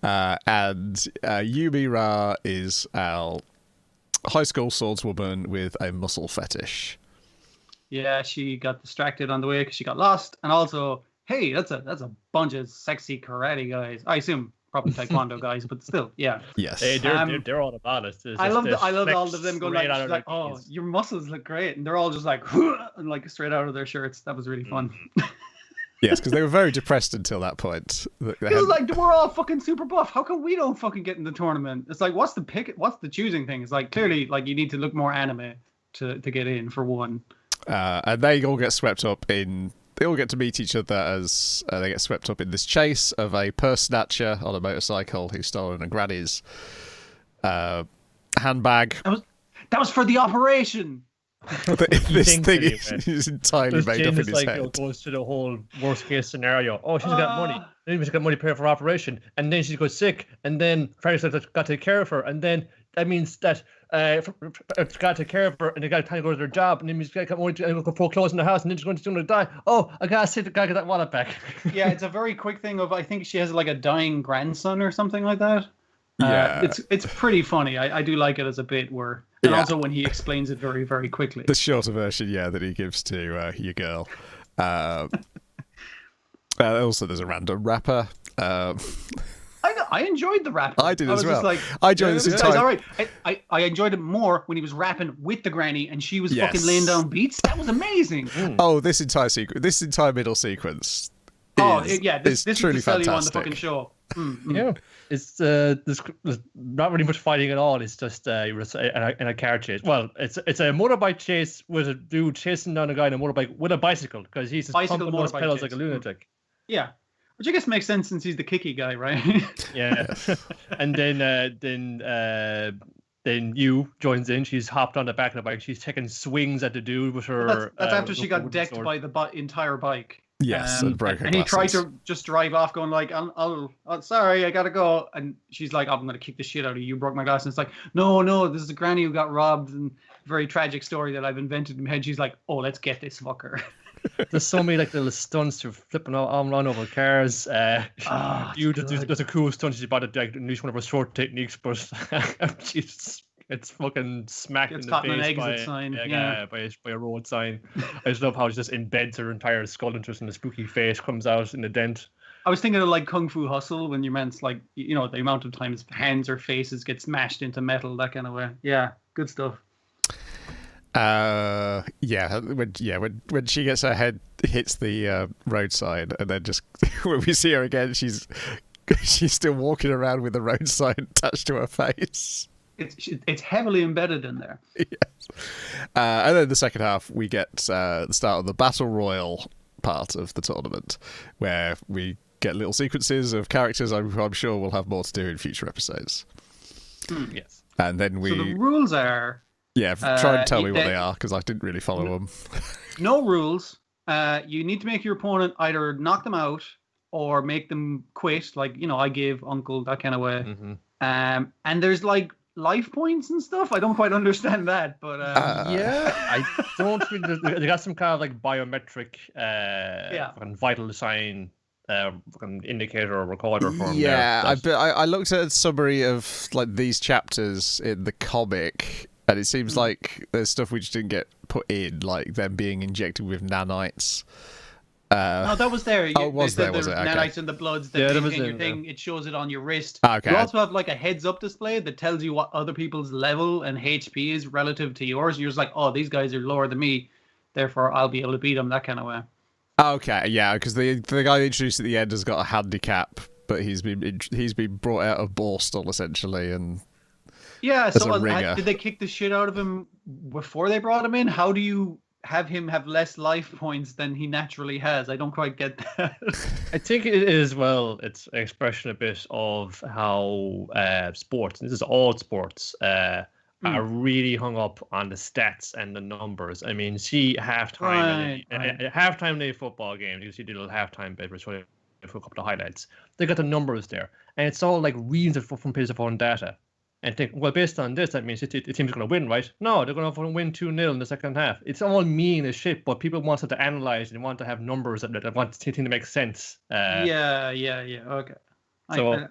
And Yumi Ra is our high school swordswoman with a muscle fetish. Yeah, she got distracted on the way because she got lost, and also, hey, that's a bunch of sexy karate guys. I assume probably taekwondo guys, but still, yeah. Yes. Hey, they're all about it. I love all of them going like, oh, your muscles look great, and they're all just like, and like straight out of their shirts. That was really fun. Yes, because they were very depressed until that point. It's like, we're all fucking super buff. How come we don't fucking get in the tournament? It's like, what's the choosing thing? It's like, clearly, like, you need to look more anime to get in, for one. And they all get swept up in... They all get to meet each other as they get swept up in this chase of a purse snatcher on a motorcycle who's stolen a granny's handbag. That was for the operation. This thing is entirely made up in his head. Goes to the whole worst case scenario. Oh, she's got money. Then she's got money paid for operation, and then she goes sick, and then Frank's got to take care of her, and then that means that it's got to take care of her, and they got time to go to their job, and then he's got money to go foreclose in the house, and then she's going to die. Oh, I gotta get that wallet back. Yeah, it's a very quick thing of I think she has like a dying grandson or something like that. Yeah, it's pretty funny. I do like it as a bit where, and also when he explains it very, very quickly. The shorter version, that he gives to your girl. Also, there's a random rapper. I enjoyed the rap. I did as well. Just like, I enjoyed this entire. All right. I enjoyed it more when he was rapping with the granny and she was fucking laying down beats. That was amazing. Oh, this entire middle sequence. This is truly is to sell fantastic. you on the fucking show. Yeah, it's there's not really much fighting at all. It's just in a car chase. Well, it's a motorbike chase with a dude chasing down a guy on a motorbike with a bicycle because he's just pumping those pedals like a lunatic. Yeah, which I guess makes sense since he's the kicky guy, right? Yeah, and then you joins in. She's hopped on the back of the bike. She's taking swings at the dude with her. That's after she got decked by the entire bike. Yes, and broke her and he tried glasses. to just drive off, going like, "I'll sorry, I gotta go." And she's like, "I'm gonna kick the shit out of you. You broke my glass." And it's like, "No, this is a granny who got robbed." And very tragic story that I've invented in my head. She's like, "Oh, let's get this fucker." There's so many like little stunts to flipping on over cars. There's a cool stunt she's about to like use one of her short techniques, but it's fucking smacked in the face by a road sign. I just love how she just embeds her entire skull into and the spooky face comes out in the dent. I was thinking of like Kung Fu Hustle when your man's like, the amount of times hands or faces get smashed into metal, that kind of way. Yeah, good stuff. When she gets her head hits the roadside, and then just when we see her again, she's still walking around with the road sign attached to her face. It's heavily embedded in there. Yes. And then the second half, we get the start of the Battle Royal part of the tournament, where we get little sequences of characters I'm sure we'll have more to do in future episodes. Yes. And then So the rules are... Yeah, try and tell me what they are, because I didn't really follow them. No rules. You need to make your opponent either knock them out or make them quit, like, I gave Uncle, that kind of way. Mm-hmm. And there's like life points and stuff. I don't quite understand that, but I don't really. They got some kind of like biometric vital sign indicator or recorder for them. Yeah, I looked at a summary of like these chapters in the comic, and it seems like there's stuff we just didn't get put in, like them being injected with nanites. No, that was there. Was it? Nanites in the bloods. That your thing. It shows it on your wrist. Okay. You also have like a heads-up display that tells you what other people's level and HP is relative to yours. You're just like, oh, these guys are lower than me, therefore I'll be able to beat them. That kind of way. Okay, yeah, because the guy introduced at the end has got a handicap, but he's been brought out of Borstal essentially, and so did they kick the shit out of him before they brought him in? How do you have him have less life points than he naturally has? I don't quite get that. I think it is, well, it's an expression a bit of how sports, and this is all sports, are really hung up on the stats and the numbers. I mean, see halftime halftime in a football game, you see the little halftime bit, which for a couple of highlights. They got the numbers there, and it's all like reams from pages of own data. And think, well, based on this, that means the team's going to win, right? No, they're going to win 2-0 in the second half. It's all mean as shit, but people want to analyze and want to have numbers that want the team to make sense. Okay. So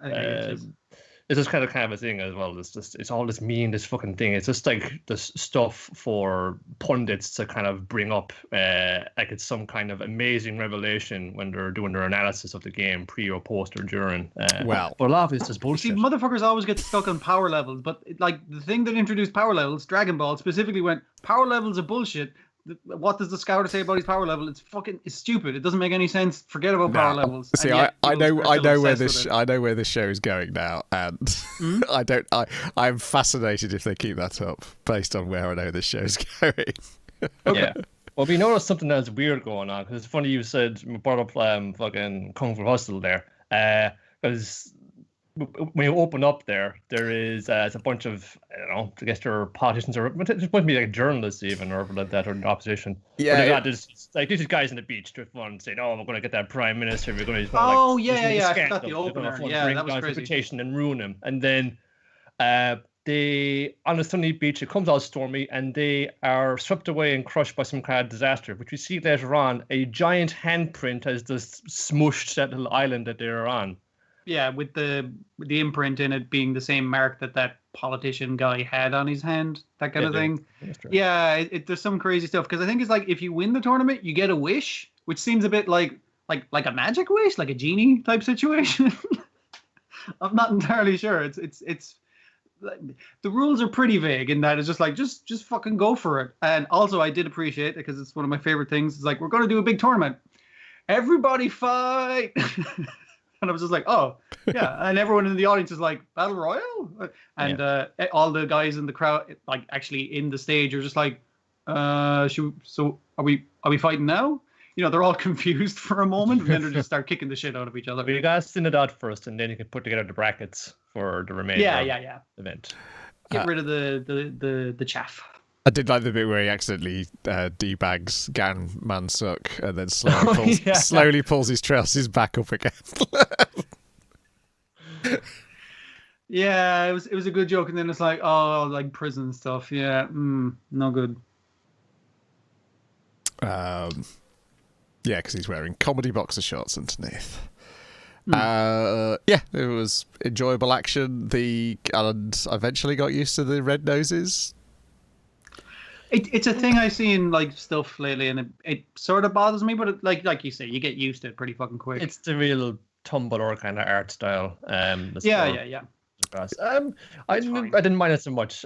it's just kind of a thing as well. It's all this this fucking thing. It's just like this stuff for pundits to kind of bring up, like it's some kind of amazing revelation when they're doing their analysis of the game, pre or post or during. But a lot of it's just bullshit. See, motherfuckers always get stuck on power levels, but like the thing that introduced power levels, Dragon Ball specifically went, power levels are bullshit. What does the scouter say about his power level? It's stupid. It doesn't make any sense. Forget about power levels. See, I know where this show is going now, and I'm fascinated if they keep that up based on where I know this show's going. Yeah. Well, we noticed something that's weird going on, because it's funny you brought up fucking Kung Fu Hustle there, because when you open up there is a bunch of know, I guess they're politicians or it might be like journalists even or like that or in opposition. Yeah, but they got this like these guys on the beach to fun saying, "Oh, we're going to get that prime minister. We're going to." Oh like, yeah. I scandal. forgot the opener. Bring That was down crazy. reputation and ruin him. And then they on a sunny beach, it comes out stormy, and they are swept away and crushed by some kind of disaster. Which we see later on, a giant handprint has just smushed that little island that they're on. Yeah, with the imprint in it being the same mark that politician guy had on his hand, that kind of thing. Yeah, there's some crazy stuff because I think it's like if you win the tournament, you get a wish, which seems a bit like a magic wish, like a genie type situation. I'm not entirely sure. It's the rules are pretty vague in that it's just like just fucking go for it. And also I did appreciate it because it's one of my favorite things. It's like we're going to do a big tournament. Everybody fight. And I was just like, oh, yeah. And everyone in the audience is like, Battle Royale? And all the guys in the crowd, like actually in the stage, are just like, are we fighting now? You know, they're all confused for a moment, and then they just start kicking the shit out of each other. But you gotta send it out first, and then you can put together the brackets for the remainder event. Get rid of the chaff. I did like the bit where he accidentally debags Gan Mansuk and then slowly pulls his trousers back up again. Yeah, it was a good joke, and then it's like, oh, like prison stuff. Yeah, no good. Yeah, because he's wearing comedy boxer shorts underneath. Yeah, it was enjoyable action. And I eventually got used to the red noses. It's a thing I see in like stuff lately, and it sort of bothers me. But it, like you say, you get used to it pretty fucking quick. It's the real Tumblr kind of art style. Yeah. I didn't mind it so much.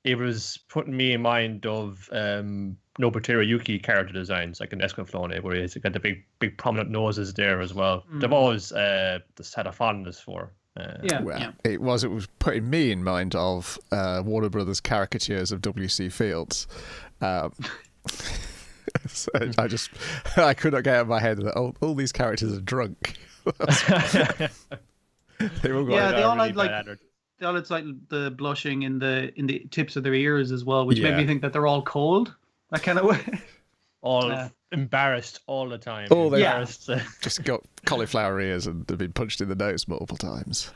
It was putting me in mind of Nobuteru Yuki character designs, like in Escaflowne, where he's got the big prominent noses there as well. They've always just had a fondness for. It was putting me in mind of Warner Brothers caricatures of W.C. Fields. So I could not get out of my head that all these characters are drunk. They all had like the blushing in the tips of their ears as well, which made me think that they're all cold. That kind of way. All embarrassed all the time. Just got cauliflower ears and they've been punched in the nose multiple times.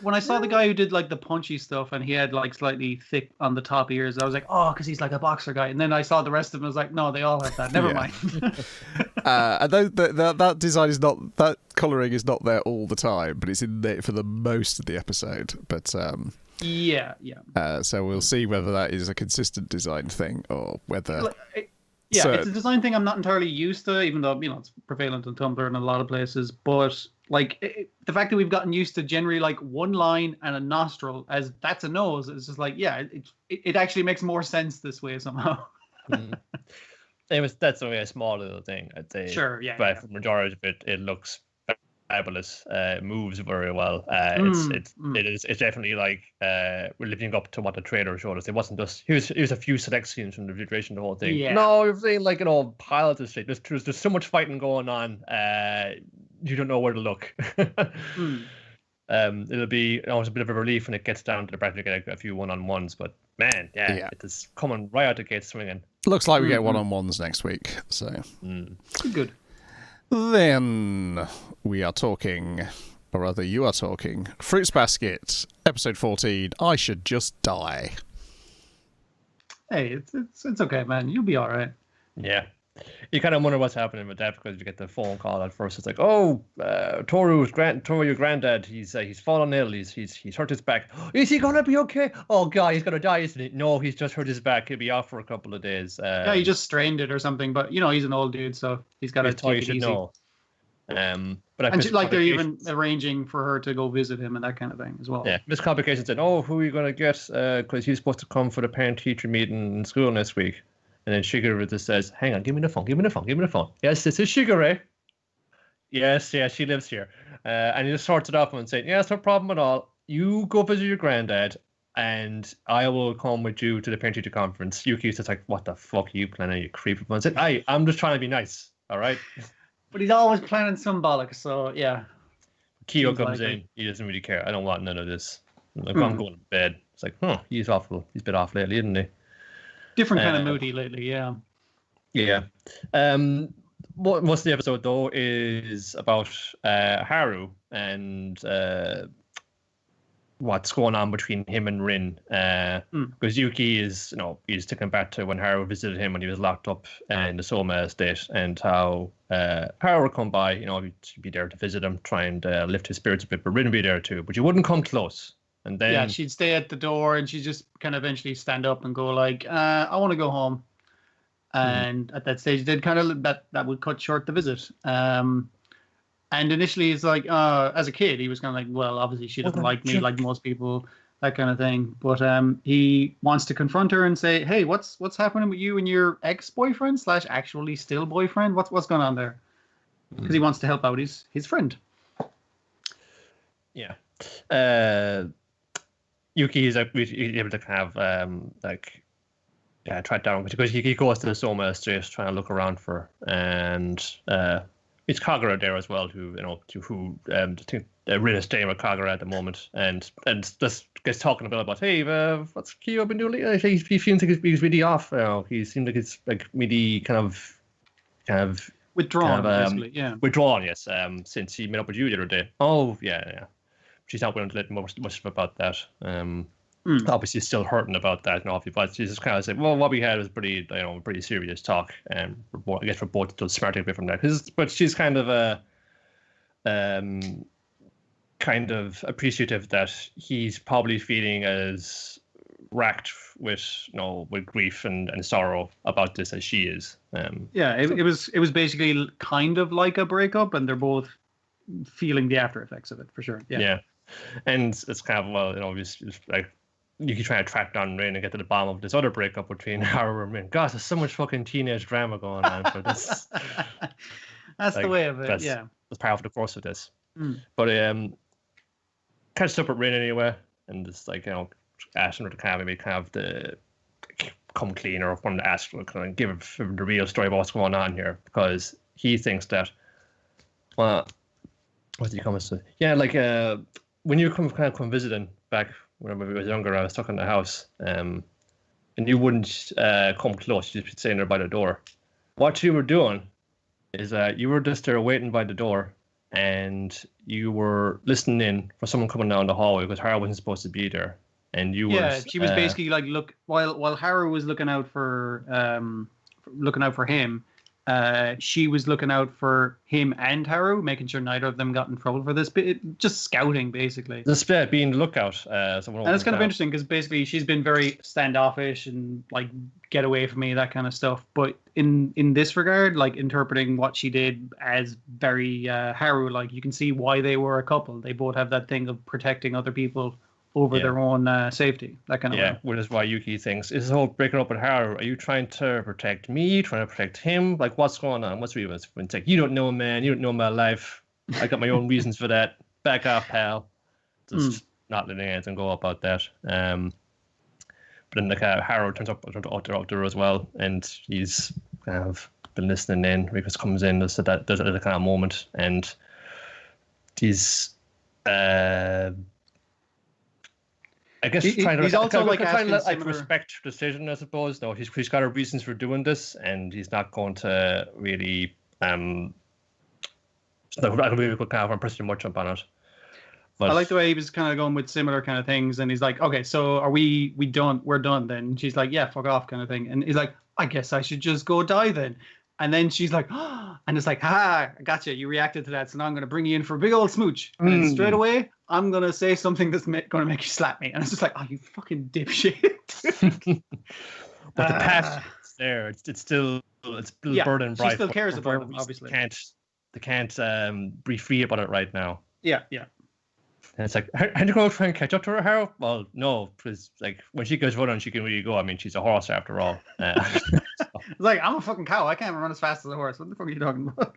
When I saw the guy who did like the punchy stuff and he had like slightly thick on the top ears, I was like, oh, because he's like a boxer guy. And then I saw the rest of them. I was like, no, they all have that. Never mind. And that design is not, that colouring is not there all the time, but it's in there for the most of the episode. But so we'll see whether that is a consistent design thing or whether. It's a design thing I'm not entirely used to, even though it's prevalent on Tumblr in a lot of places. But like the fact that we've gotten used to generally like one line and a nostril as that's a nose, it's just like it actually makes more sense this way somehow. That's only a small little thing, I'd say. Sure, But for the majority of it, it looks fabulous. It moves very well. It's definitely like we're living up to what the trailer showed us. It wasn't just here's a few select scenes from the duration of the whole thing. Yeah. No, you're saying like pilot this shit. There's so much fighting going on. You don't know where to look. It'll be always a bit of a relief when it gets down to the practice to get a few one-on-ones, but man, it is coming right out the gate swinging. Looks like we get one-on-ones next week, so good. Then we are talking, or rather you are talking, Fruits Basket, episode 14, I Should Just Die. Hey, it's okay, man. You'll be all right. Yeah. You kind of wonder what's happening with that because you get the phone call at first. It's like, oh, Toru, your granddad, he's fallen ill. He's hurt his back. Is he gonna be okay? Oh God, he's gonna die, isn't he? No, he's just hurt his back. He'll be off for a couple of days. He just strained it or something. But he's an old dude, so he's got to take it easy. Know. But they're even arranging for her to go visit him and that kind of thing as well. Yeah, Miss Complications said, "Oh, who are you gonna get? Because he's supposed to come for the parent-teacher meeting in school next week." And then Shigure just says, hang on, give me the phone. Yes, this is Shigure. Yes, she lives here. And he just sorts it off and says, yeah, it's no problem at all. You go visit your granddad, and I will come with you to the parent-teacher conference. Yuki's just like, what the fuck are you planning, you creep? And said, I'm just trying to be nice, all right? But he's always planning some bollocks, so yeah. Kyo comes in. He doesn't really care. I don't want none of this. I'm going to bed. It's like, he's awful. He's a bit off lately, isn't he? Different kind of moody lately, yeah. Yeah. Most of the episode, though, is about Haru and what's going on between him and Rin. Because Yuki is, he's taken back to when Haru visited him when he was locked up in the Soma state, and how Haru would come by, he'd be there to visit him, try and lift his spirits a bit, but Rin would be there too. But you wouldn't come close. And then she'd stay at the door, and she'd just kind of eventually stand up and go like, I want to go home. And at that stage, they'd kind of that would cut short the visit. And initially, it's like, as a kid, he was kind of like, well, obviously she doesn't like me like most people, that kind of thing. But he wants to confront her and say, hey, what's happening with you and your ex-boyfriend / actually still boyfriend? What's going on there? Because he wants to help out his friend. Yeah. Yuki is able to kind of track down, because he goes to the Soma estate trying to look around for her, and it's Kagura there as well, who Rin is staying with Kagura at the moment, and just gets talking about hey, what's Kyo been doing lately? He seems like he's really off. He seems like he's like really kind of withdrawn, basically. Yeah, withdrawn. Yes. Since he met up with you the other day. Oh yeah. She's not willing to let much about that. Obviously, still hurting about that, but she's just kind of saying, "Well, what we had was pretty serious talk." I guess we're both still smarting a bit from that. But she's kind of appreciative that he's probably feeling as racked with grief and sorrow about this as she is. It was basically kind of like a breakup, and they're both feeling the after effects of it for sure. Yeah. And it's kind of it's like you keep trying to track down Rin and get to the bottom of this other breakup between Haru and Rin. God, there's so much fucking teenage drama going on for this. That's the way of it. That's part of the course of this. But catches up with Rin anyway, and it's like asking her to kind of the come clean, or want to ask, kind of give him the real story about what's going on here, because he thinks that what did he come to? Yeah, like when you come visiting back when I was younger, I was stuck in the house, and you wouldn't come close. You'd just be sitting there by the door. What you were doing is you were just there waiting by the door, and you were listening in for someone coming down the hallway, because Haru wasn't supposed to be there. And you were she was basically like, look, while Haru was looking out for him. She was looking out for him and Haru, making sure neither of them got in trouble for this. Just scouting, basically. Just being the lookout. And it's kind of interesting, because basically she's been very standoffish and like, get away from me, that kind of stuff. But in this regard, like interpreting what she did as very Haru, like you can see why they were a couple. They both have that thing of protecting other people over their own safety, that kind of way. Which is why Yuki thinks, is this whole breaking up with Haru, are you trying to protect me, trying to protect him? Like, what's going on? What's real? It's like, you don't know, man, you don't know my life. I got my own reasons for that. Back off, pal. Just not letting anything go about that. But then Haru turns up there as well, and he's kind of been listening in, because comes in, there's a kind of moment, and he's I guess he's also like respect the decision, I suppose. Though he's got reasons for doing this, and he's not going to really not really kind of press too much up on it. But I like the way he was kind of going with similar kind of things, and he's like, okay, so are we done? We're done then. And she's like, yeah, fuck off, kind of thing. And he's like, I guess I should just go die then. And then she's like, oh, and it's like, I gotcha. You reacted to that, so now I'm going to bring you in for a big old smooch. And then straight away, I'm going to say something that's going to make you slap me. And it's just like, oh, you fucking dipshit. But the past is there. It's still burden bright. She still cares about him, obviously. They can't be free about it right now. Yeah. And it's like, how do you go try and catch up to her, Haru? Well, no, because like when she goes running, she can really go. I mean, she's a horse after all. It's like, I'm a fucking cow. I can't run as fast as a horse. What the fuck are you talking about?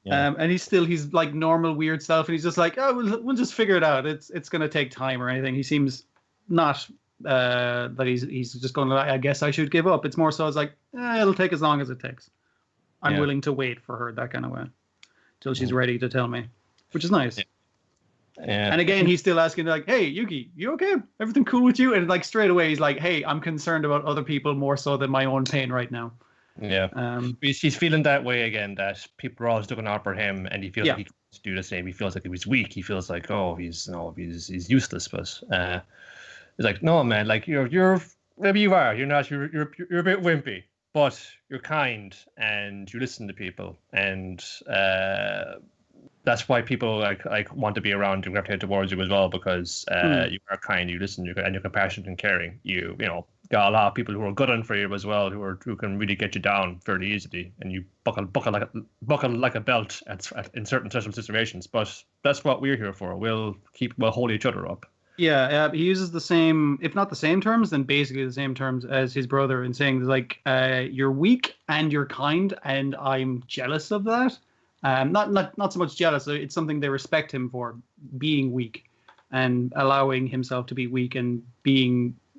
Yeah. And he's like normal weird self, and he's just like, oh, we'll just figure it out. It's gonna take time or anything. He seems not that he's just going like, I guess I should give up. It's more so it's like, it'll take as long as it takes. I'm willing to wait for her, that kind of way, till she's ready to tell me, which is nice. Yeah. And again, he's still asking like, "Hey, Yuki, you okay? Everything cool with you?" And like straight away, he's like, "Hey, I'm concerned about other people more so than my own pain right now." Yeah. He's feeling that way again, that people are always looking out for him, and he feels like he can do the same. He feels like he's weak. He feels like, oh, he's useless. But it's like, no, man, like you're maybe you are. You're not. You're a bit wimpy, but you're kind and you listen to people, and that's why people like want to be around you, gravitate towards you as well, because you are kind, you listen, and you're compassionate and caring. You know, got a lot of people who are good on for you as well, who can really get you down fairly easily, and you buckle like a belt in certain social situations. But that's what we're here for. We'll hold each other up. Yeah, he uses the same, if not the same terms, then basically the same terms as his brother in saying like, you're weak and you're kind, and I'm jealous of that. Not so much jealous. It's something they respect him for, being weak and allowing himself to be weak and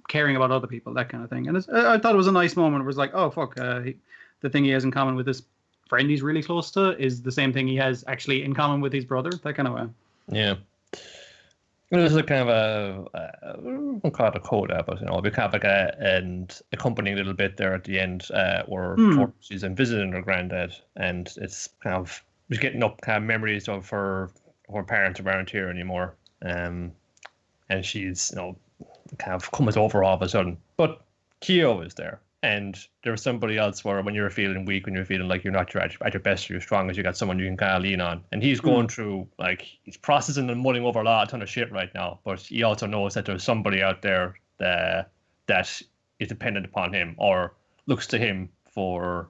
caring about other people, that kind of thing. And I thought it was a nice moment. It was like, oh fuck, the thing he has in common with this friend he's really close to is the same thing he has actually in common with his brother. That kind of way. Yeah. There's a kind of I won't call it a coda, but we kind of like an accompanying little bit there at the end where she's visiting her granddad, and it's kind of just getting up kind of memories of her parents aren't here anymore, and she's kind of comes over all of a sudden. But Kyo is there, and there's somebody else where when you're feeling weak, when you're feeling like you're not at your best or your strongest, you got someone you can kind of lean on. And he's going through, like, he's processing and mulling over a ton of shit right now, but he also knows that there's somebody out there that is dependent upon him or looks to him for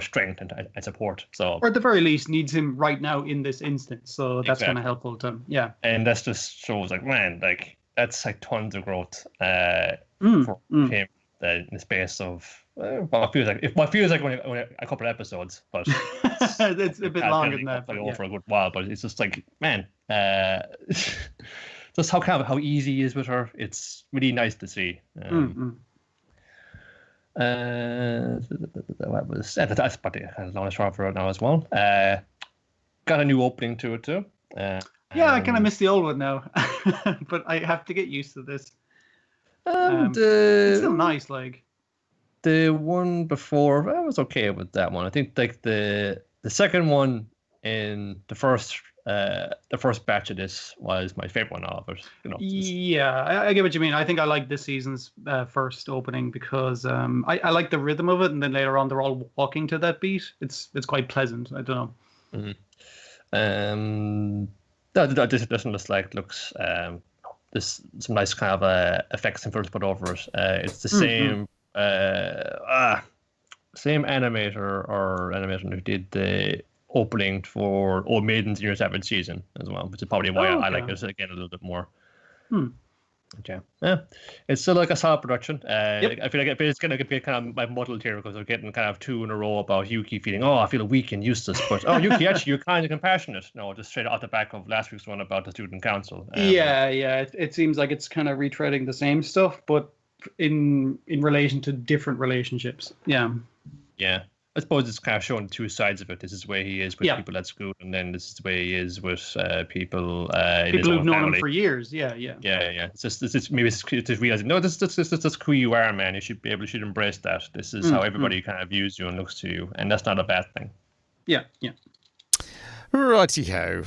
strength and support. So, or at the very least, needs him right now in this instance. So that's kind of helpful to him. Yeah. And that's just shows like, man, like that's like tons of growth for him. In the space of what feels like only a couple of episodes, but it's a bit longer than that. For a good while, but it's just like, man, just how easy he is with her. It's really nice to see. That's probably kind of long short for it now as well. Got a new opening to it too. I kind of miss the old one now, but I have to get used to this. It's still nice, like the one before. I was okay with that one. I think like the second one in the first batch of this was my favorite one out of it. I get what you mean. I think I like this season's first opening because I like the rhythm of it, and then later on they're all walking to that beat. It's quite pleasant. I don't know. This doesn't just like looks. There's some nice kind of effects and filters put over it. It's the same animator or animation who did the opening for Old Maidens in your 7th season as well, which is probably why I like it again a little bit more. Yeah, it's still like a solid production. I feel like it's going to get kind of like muddled here because we're getting kind of 2 in a row about Yuki feeling, I feel weak and useless, but Yuki, actually you're kind of compassionate. No, just straight off the back of last week's one about the student council. It seems like it's kind of retreading the same stuff, but in relation to different relationships. Yeah. I suppose it's kind of showing 2 sides of it. This is the way he is with people at school, and then this is the way he is with people who've known him for years. Yeah. It's just maybe it's just realizing, no, this is who you are, man. You should embrace that. This is how everybody kind of views you and looks to you, and that's not a bad thing. Yeah. Righty-ho.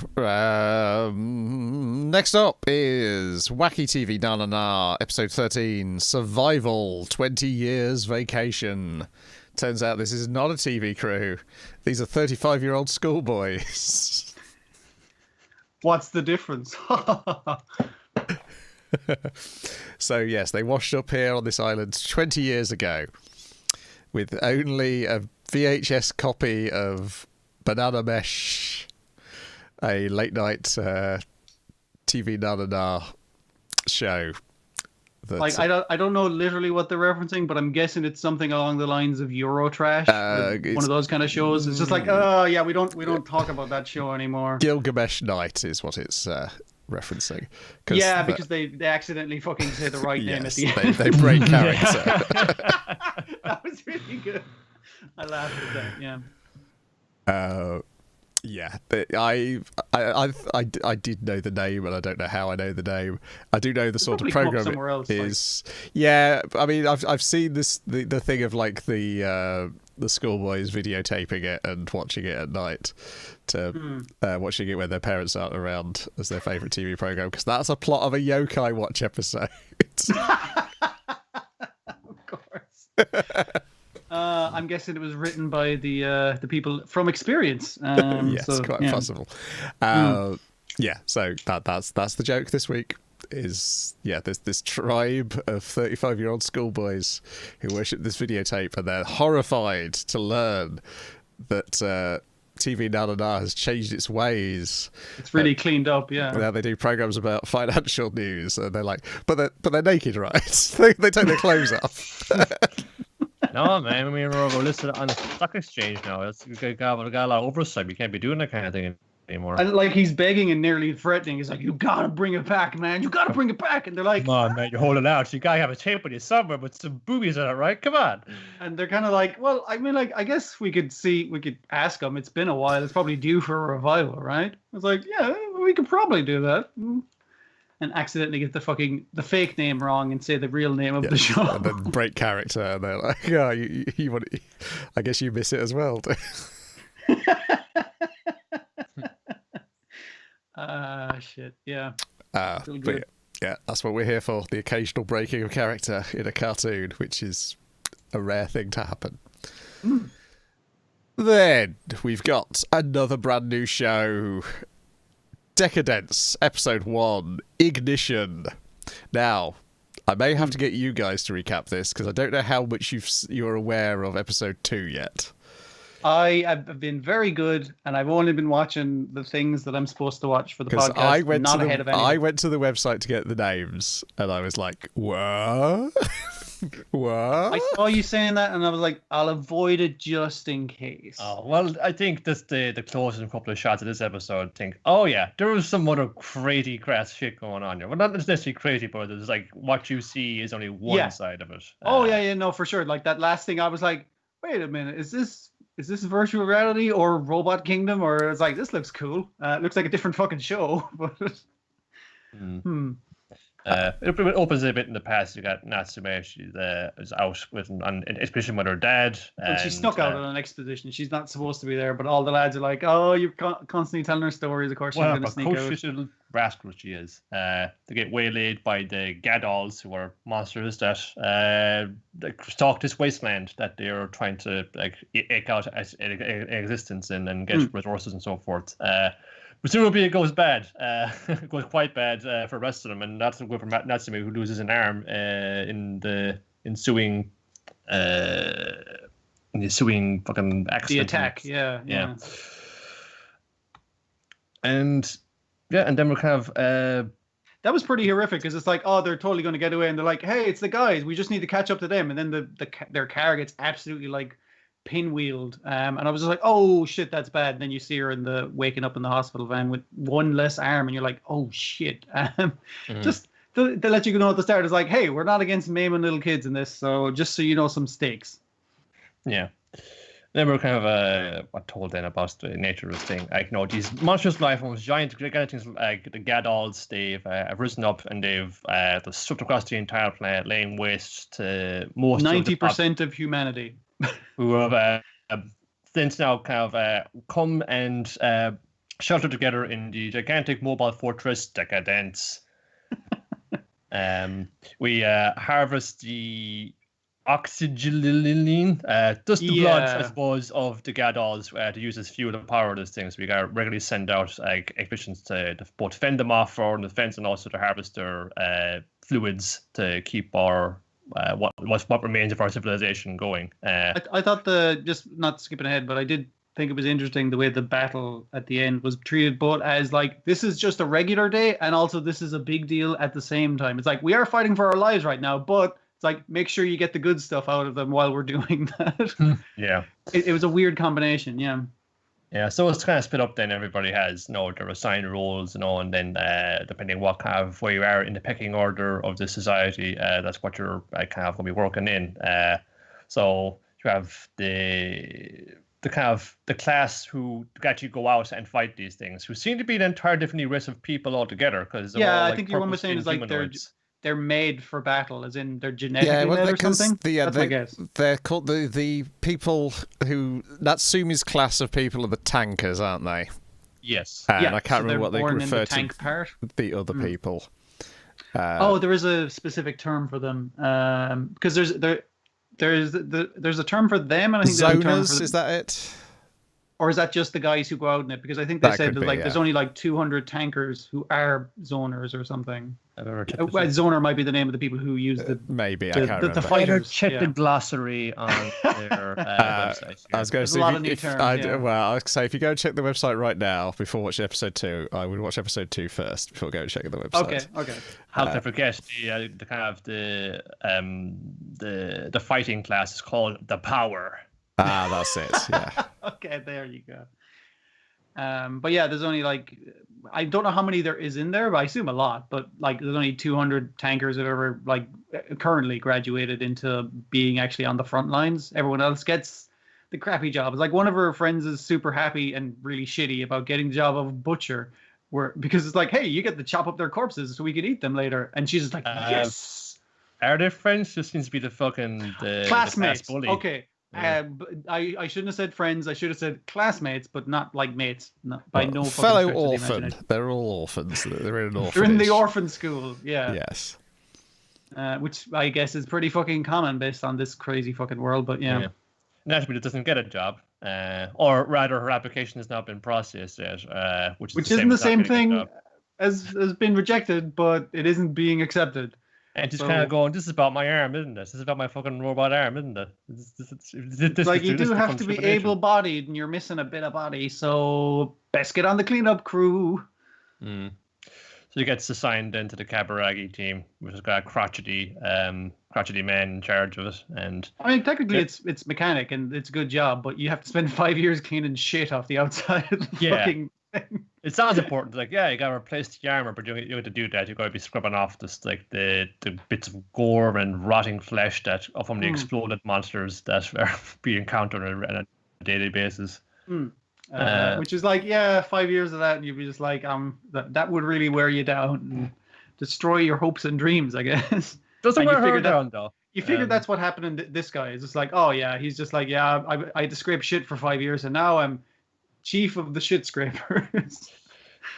Next up is Wacky TV Nanana, episode 13, Survival 20 Years Vacation. Turns out this is not a TV crew. These are 35-year-old schoolboys. What's the difference? So, yes, they washed up here on this island 20 years ago with only a VHS copy of Banana Mesh, a late-night TV Nanana show. Like I don't know literally what they're referencing, but I'm guessing it's something along the lines of Eurotrash, one of those kind of shows. It's just like, we don't talk about that show anymore. Gilgamesh Night is what it's referencing. Because they accidentally fucking say the right name at the end. They break character. That was really good. I laughed at that. Yeah. Yeah, I did know the name, and I don't know how I know the name. I do know the sort of program somewhere else, is. Yeah, I mean, I've seen this the thing of like the schoolboys videotaping it and watching it at night, to watching it when their parents aren't around as their favourite TV program, because that's a plot of a Yokai Watch episode. Of course. I'm guessing it was written by the people from experience. Yes, so, quite yeah. possible. Yeah, so that's the joke this week. Is there's this tribe of 35-year-old schoolboys who worship this videotape, and they're horrified to learn that TV Nanana has changed its ways. It's really cleaned up, yeah. Now they do programs about financial news, and they're like, but they're naked, right? they take their clothes off. No, man. I mean, we're listed on the stock exchange now. It's got a lot of oversight. We can't be doing that kind of thing anymore. And like he's begging and nearly threatening. He's like, "You gotta bring it back, man. You gotta bring it back." And they're like, "Come on, man. You're holding out. You gotta have a tape with you somewhere with some boobies on it, right? Come on." And they're kind of like, "Well, I mean, like, I guess we could ask him. It's been a while. It's probably due for a revival, right?" I was like, "Yeah, we could probably do that." And accidentally get the fake name wrong and say the real name of the show. And then break character, and they're like, "Oh, you want? I guess you miss it as well." Shit, yeah. But yeah, that's what we're here for. The occasional breaking of character in a cartoon, which is a rare thing to happen. Then we've got another brand new show. Deca-Dence, episode 1, Ignition. Now, I may have to get you guys to recap this, because I don't know how much you're aware of episode 2 yet. I have been very good, and I've only been watching the things that I'm supposed to watch for the podcast. I went to the website to get the names, and I was like, what? What? I saw you saying that, and I was like, I'll avoid it just in case. Oh, well, I think that's the closest couple of shots of this episode. I think, oh yeah, there was some other crazy crass shit going on here. Well, not necessarily crazy, but it's like what you see is only one side of it. No, for sure. Like that last thing, I was like, wait a minute, is this virtual reality or Robot Kingdom? Or it's like, this looks cool. It looks like a different fucking show. But it opens a bit in the past. You got Natsume. She's out with an expedition with her dad. And she snuck out on an expedition. She's not supposed to be there, but all the lads are like, "Oh, you're constantly telling her stories. Of course, she's going to sneak out." She's a little rascal she is. They get waylaid by the Gadolls, who are monsters that stalk this wasteland that they are trying to eke out an existence in and get resources and so forth. Presumably it goes bad. It goes quite bad for the rest of them, and that's good for Natsume, who loses an arm in the ensuing fucking accident. The attack, yeah. And then we're kind of that was pretty horrific, because it's like, oh, they're totally going to get away, and they're like, hey, it's the guys, we just need to catch up to them, and then their car gets absolutely like pinwheeled, and I was just like, oh shit, that's bad. And then you see her waking up in the hospital van with one less arm, and you're like, oh shit. Just to let you know at the start, it's like, hey, we're not against maiming little kids in this, so just so you know, some stakes. Yeah. Then we're kind of told then about the nature of this thing. Like, no, these monstrous life forms, giant things like the Gadolls, they've risen up, and they've swept across the entire planet, laying waste to most 90% of humanity. Who have since now kind of come and shelter together in the gigantic mobile fortress Deca-Dence. We harvest the oxygen, just the blood, I suppose, of the Gadolls to use as fuel and power this thing. So we got regularly send out expeditions to both fend them off from the fence and also to harvest their fluids to keep our what remains of our civilization going. I thought just not skipping ahead, but I did think it was interesting the way the battle at the end was treated both as like, this is just a regular day, and also this is a big deal at the same time. It's like, we are fighting for our lives right now, but it's like, make sure you get the good stuff out of them while we're doing that. Yeah. It was a weird combination, yeah. Yeah, so it's kind of split up then. Everybody has, their assigned roles, and then depending what kind of where you are in the pecking order of the society, that's what you're kind of going to be working in. So you have the the kind of the class who actually go out and fight these things, who seem to be an entirely different race of people altogether. Because yeah, I think what was saying is like they're made for battle, as in they're genetically made or something. That's my guess. They're called the people who Natsumi's class of people are the tankers, aren't they? Yes. And I can't remember what they refer to the other people. There is a specific term for them because there's a term for them, and I think there's a term for is that it? Or is that just the guys who go out in it? Because I think they said that there's only like 200 tankers who are zoners or something. Zoner might be the name of the people who use the maybe I can't remember. The fighters. Check the glossary on their website. I was going to say, I'll say if you go and check the website right now before watching episode 2, I would watch episode 2 first before going and checking the website. Okay. How to forget the kind of the fighting class is called the Power. That's it. Yeah. Okay, there you go. But yeah, there's only like I don't know how many there is in there, but I assume a lot. But like, there's only 200 tankers that are like currently graduated into being actually on the front lines. Everyone else gets the crappy jobs. Like one of her friends is super happy and really shitty about getting the job of butcher, because it's like, hey, you get to chop up their corpses so we can eat them later, and she's just like, yes. Are they friends? Just seems to be the classmates. The bully. Okay. Yeah. I shouldn't have said friends. I should have said classmates, but not like mates. No fellow orphan. They're all orphans. They're in an orphanage. They're in the orphan school. Yeah. Yes. Which I guess is pretty fucking common based on this crazy fucking world. But yeah. Naturally, it doesn't get a job, or rather, her application has not been processed yet, which isn't the same thing as been rejected, but it isn't being accepted. And just kind of going, this is about my arm, isn't it? This is about my fucking robot arm, isn't it? It's like you do have to be able-bodied, and you're missing a bit of body, so best get on the cleanup crew. So he gets assigned into the Kaburagi team, which has got a crotchety man in charge of it. And I mean, technically, it's mechanic, and it's a good job, but you have to spend 5 years cleaning shit off the outside of the fucking thing. It sounds important. Like, yeah, you got to replace the armor, but you have to do that. You got to be scrubbing off the bits of gore and rotting flesh that from the exploded monsters that are being encountered on a daily basis. Which is like, 5 years of that, and you'd be just like, that would really wear you down and destroy your hopes and dreams, I guess. Doesn't wear her down though. You figured that's what happened in this guy. It's just like, oh yeah, he's just like, yeah, I had to scrape shit for 5 years, and now I'm chief of the shit scrapers.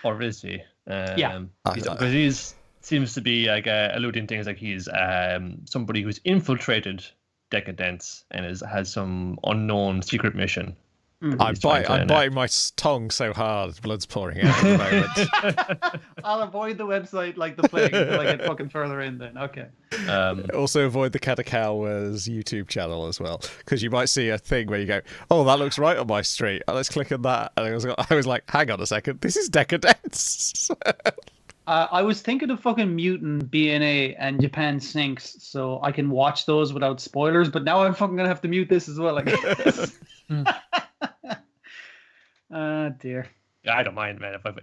Or is he? Because he seems to be like alluding things like he's somebody who's infiltrated Deca-Dence and has some unknown secret mission. I'm biting my tongue so hard, blood's pouring out at the moment. I'll avoid the website like the plague until I get fucking further in then. Okay. Also avoid the Katakawa's YouTube channel as well, because you might see a thing where you go, oh, that looks right on my street. Let's click on that. And I was like, hang on a second, this is Deca-Dence. I was thinking of fucking Mutant, BNA, and Japan Sinks, so I can watch those without spoilers, but now I'm fucking going to have to mute this as well, I guess. Dear. Yeah, I don't mind, man. If I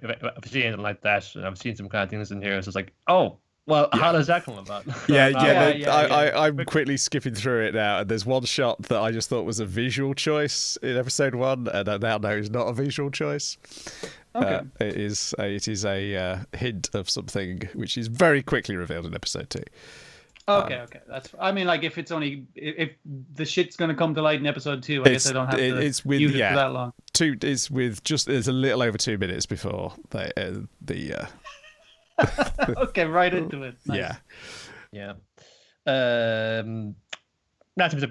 see anything like that, and I've seen some kind of things in here, it's just like, oh, well, how does that come about? I'm quickly skipping through it now, and there's one shot that I just thought was a visual choice in episode 1, and I now know is not a visual choice. Okay. It is a hint of something which is very quickly revealed in episode 2. Okay. I mean, like, if the shit's going to come to light in episode 2, I guess I don't have to mute it for that long. It's a little over 2 minutes before the okay, right into it. Nice. Yeah. Not is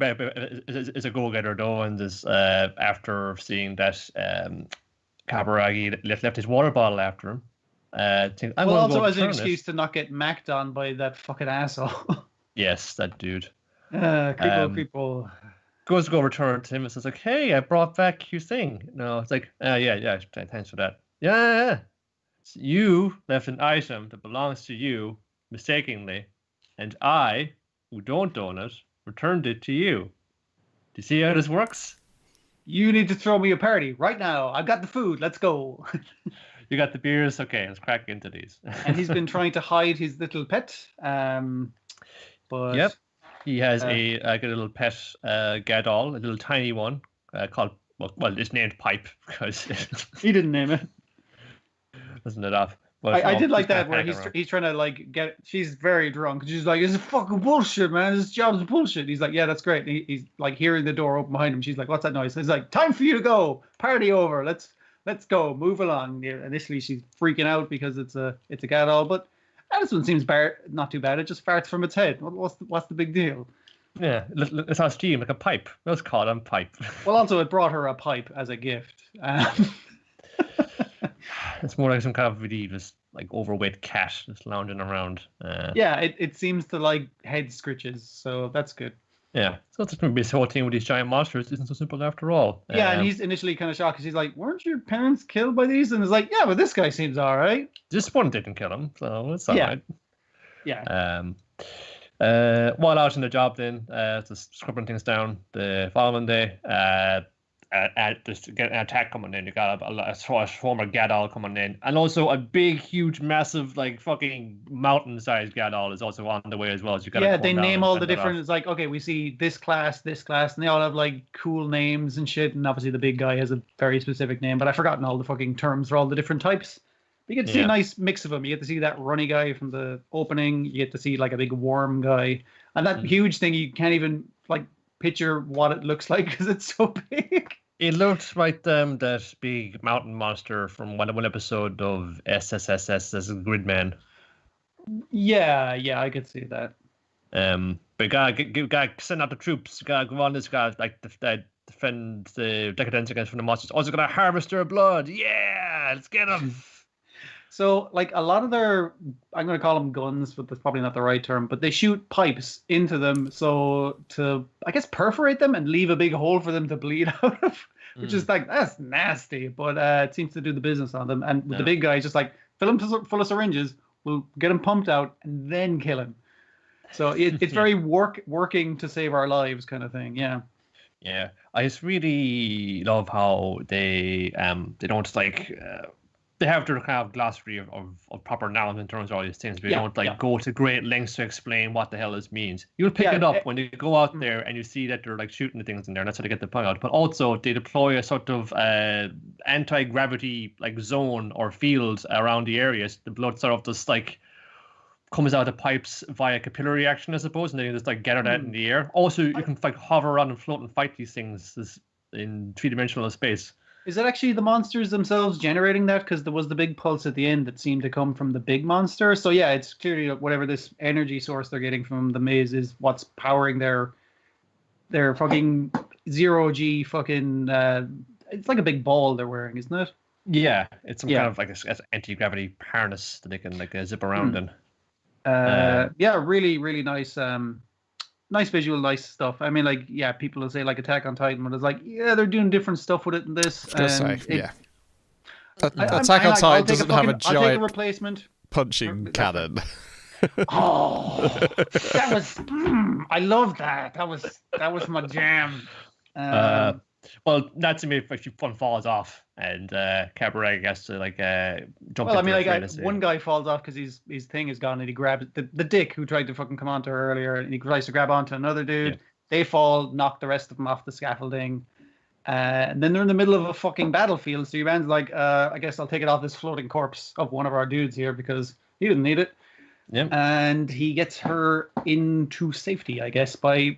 a go-getter though, and is after seeing that Kaburagi left his water bottle after him. Also as an excuse to not get macked on by that fucking asshole. Yes, that dude. Creepo. Goes to go return to him and says like, "Hey, I brought back your thing." No, it's like, yeah, thanks for that. Yeah. So you left an item that belongs to you mistakenly, and I, who don't own it, returned it to you. Do you see how this works? You need to throw me a party right now. I've got the food. Let's go. You got the beers? Okay, let's crack into these. And he's been trying to hide his little pet. But yep, he has a little pet Gadol, a little tiny one called well, it's named Pipe because He didn't name it. isn't it off? But I no, did like he's kinda that where hanging around. he's trying to like get. She's very drunk. She's like, "This is fucking bullshit, man. This job's bullshit." He's like, "Yeah, that's great." And he's like hearing the door open behind him. She's like, "What's that noise?" He's like, "Time for you to go. Party over. Let's go. Move along." Yeah, initially, she's freaking out because it's a gadol, but this one seems not too bad. It just farts from its head. What's the big deal? Yeah, it's on steam like a pipe. Let's call him Pipe. Well, also it brought her a pipe as a gift. It's more like some kind of really just like overweight cat just lounging around. Yeah, it seems to like head scritches, so that's good. Yeah, so it's going to be this whole thing with these giant monsters isn't so simple after all. Yeah, and he's initially kind of shocked because he's like, "Weren't your parents killed by these?" And he's like, "Yeah, but this guy seems all right." This one didn't kill him, so it's all right. Yeah. While out on the job, then just scrubbing things down the following day, just get an attack coming in. You got a former gadol coming in, and also a big, huge, massive, like fucking mountain-sized gadol is also on the way as well. So you got they name all the different. It's like, okay, we see this class, and they all have like cool names and shit. And obviously, the big guy has a very specific name, but I've forgotten all the fucking terms for all the different types. But you get to see a nice mix of them. You get to see that runny guy from the opening. You get to see like a big warm guy, and that huge thing. You can't even like picture what it looks like because it's so big. It looked like that big mountain monster from one episode of SSSS as a Gridman. Yeah, I could see that. But you gotta send out the troops. You gotta go on this guy like defend the Deca-Dence against from the monsters. Also gonna harvest their blood. Yeah, let's get them. So, like, a lot of their, I'm going to call them guns, but that's probably not the right term, but they shoot pipes into them so to, I guess, perforate them and leave a big hole for them to bleed out of, which is like, that's nasty, but it seems to do the business on them. And with the big guy, just like, fill him full of syringes, we'll get him pumped out and then kill him. So it's very working to save our lives kind of thing, yeah. Yeah, I just really love how they don't like... they have their kind of glossary of proper nouns in terms of all these things, but they don't go to great lengths to explain what the hell this means. You'll pick it up when you go out there and you see that they're like shooting the things in there, and that's how they get the point out. But also they deploy a sort of anti-gravity like zone or field around the areas. The blood sort of just like comes out of the pipes via capillary action, I suppose, and then you just like gather that in the air. Also, you can like hover around and float and fight these things in three-dimensional space. Is it actually the monsters themselves generating that? Because there was the big pulse at the end that seemed to come from the big monster. So yeah, it's clearly whatever this energy source they're getting from the maze is what's powering their fucking 0G fucking. It's like a big ball they're wearing, isn't it? Yeah, it's some kind of like a anti-gravity harness that they can like zip around in. Really, really nice. Nice visual, nice stuff. I mean, like, yeah, people will say like Attack on Titan, but it's like, yeah, they're doing different stuff with it in this. Attack on Titan doesn't have a giant I'll take a replacement. punching cannon. Oh, that was. I love that. That was my jam. Well, Natsumi actually one falls off, and Cabaret gets to like jump. Well, I mean, like one guy falls off because his thing is gone, and he grabs the dick who tried to fucking come onto her earlier, and he tries to grab onto another dude. Yeah. They fall, knock the rest of them off the scaffolding, and then they're in the middle of a fucking battlefield. So your man's like, I guess I'll take it off this floating corpse of one of our dudes here because he didn't need it. Yeah. And he gets her into safety, I guess, by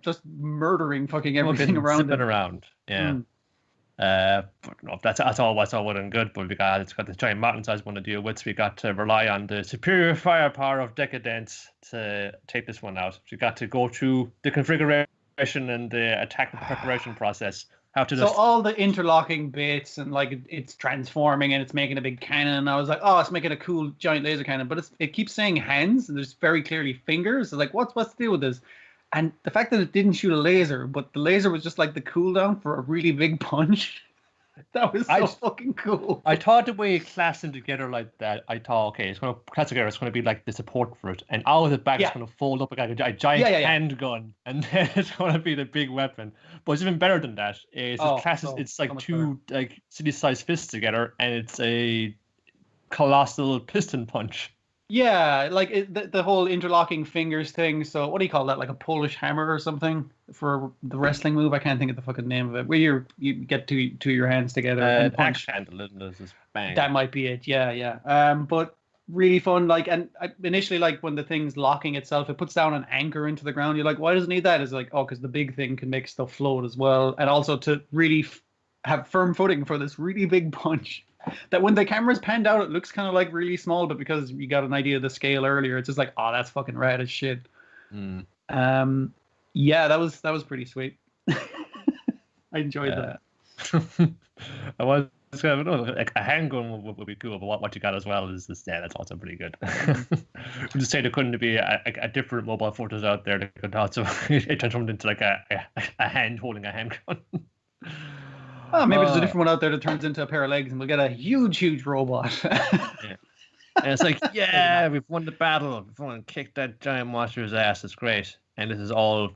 just murdering fucking everything around him. Around. Yeah. But no, that's all well and good, but it's got this giant mountain-sized one to deal with, so we got to rely on the superior firepower of Deca-Dence to take this one out. So we got to go through the configuration and the attack preparation process. So all the interlocking bits and like it's transforming and it's making a big cannon. And I was like, oh, it's making a cool giant laser cannon, but it keeps saying hands and there's very clearly fingers. So like, what's the deal with this? And the fact that it didn't shoot a laser, but the laser was just like the cooldown for a really big punch. That was so fucking cool. I thought the way it classed them together like that, I thought, okay, it's going to class together. It's going to be like the support for it, and out of the back, it's going to fold up like a giant handgun, and then it's going to be the big weapon. But it's even better than that. It's like two like city-sized fists together, and it's a colossal piston punch. Yeah, like the whole interlocking fingers thing. So what do you call that? Like a Polish hammer or something for the wrestling move? I can't think of the fucking name of it. Where you get two your hands together and Axe punch. handle, isn't it? Just bang. That might be it. Yeah, yeah. But really fun. Like, and initially, like when the thing's locking itself, it puts down an anchor into the ground. You're like, why does it need that? It's like, oh, because the big thing can make stuff float as well, and also to really have firm footing for this really big punch. That when the camera's panned out, it looks kind of like really small, but because you got an idea of the scale earlier, it's just like, oh, that's fucking rad as shit. Yeah, that was pretty sweet. I enjoyed that. I was kind of, like a handgun would be cool, but what you got as well is this. Yeah, that's also pretty good. I'm just saying there couldn't be a different mobile photos out there that could also it transformed into like a hand holding a handgun. Oh, maybe there's a different one out there that turns into a pair of legs, and we'll get a huge robot. Yeah. And it's like, yeah, we've won the battle. We've won and kicked that giant monster's ass. It's great. And this is all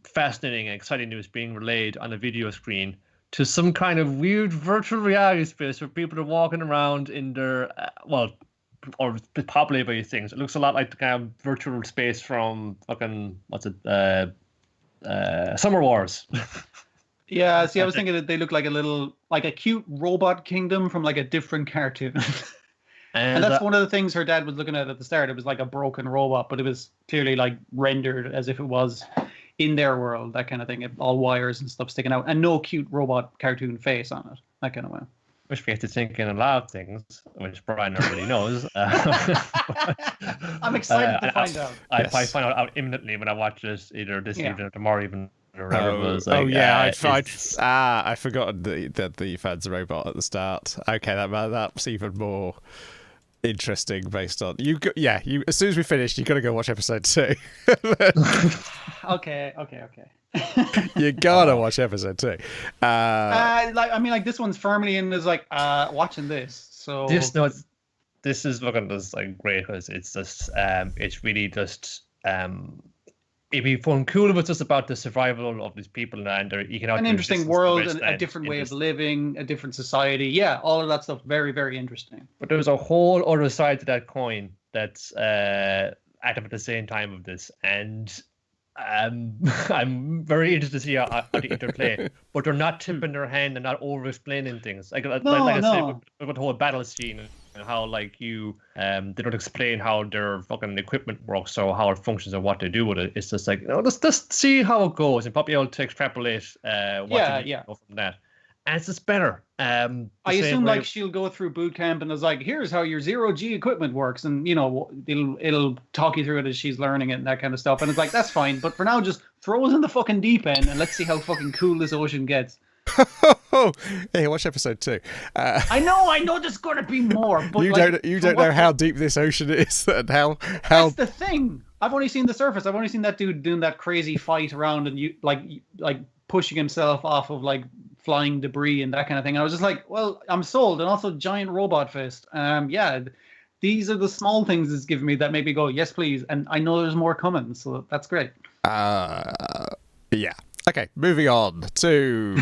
fascinating and exciting news being relayed on a video screen to some kind of weird virtual reality space where people are walking around in their, or populated by these things. It looks a lot like the kind of virtual space from fucking, Summer Wars. Yeah, see, I was thinking that they look like a cute robot kingdom from like a different cartoon. And that's one of the things her dad was looking at the start. It was like a broken robot, but it was clearly like rendered as if it was in their world, that kind of thing. All wires and stuff sticking out, and no cute robot cartoon face on it, that kind of way. Which we have to think in a lot of things, which Brian already knows. I'm excited to find out. I find out imminently when I watch this, either this evening or tomorrow even. I forgot the fans robot at the start. Okay, that's even more interesting based on you. As soon as we finish, you got to go watch episode 2. Okay. You gotta watch episode 2. This one's firmly in. Is like watching this. So this is looking just like great because it's just it's really just it'd be fun, cool if it's just about the survival of these people and their economic. An interesting world, and a different way of living, a different society. Yeah, all of that stuff. Very, very interesting. But there's a whole other side to that coin that's active at the same time of this, and I'm very interested to see how they interplay. But they're not tipping their hand and not over-explaining things. I said, with the whole battle scene and how they don't explain how their fucking equipment works or how it functions or what they do with it. It's just like, let's just see how it goes and probably able to extrapolate from that. And it's just better. I assume like she'll go through boot camp and is like, here's how your 0G equipment works, and it'll talk you through it as she's learning it and that kind of stuff. And it's like, that's fine, but for now, just throw us in the fucking deep end and let's see how fucking cool this ocean gets. Hey, watch episode 2. I know there's gonna be more, but you don't know how deep this ocean is and how. That's the thing. I've only seen the surface. I've only seen that dude doing that crazy fight around and like pushing himself off of like flying debris and that kind of thing. And I was just like, well, I'm sold. And also giant robot fist. These are the small things that's giving me that make me go, yes, please. And I know there's more coming, so that's great. Yeah. Okay, moving on to.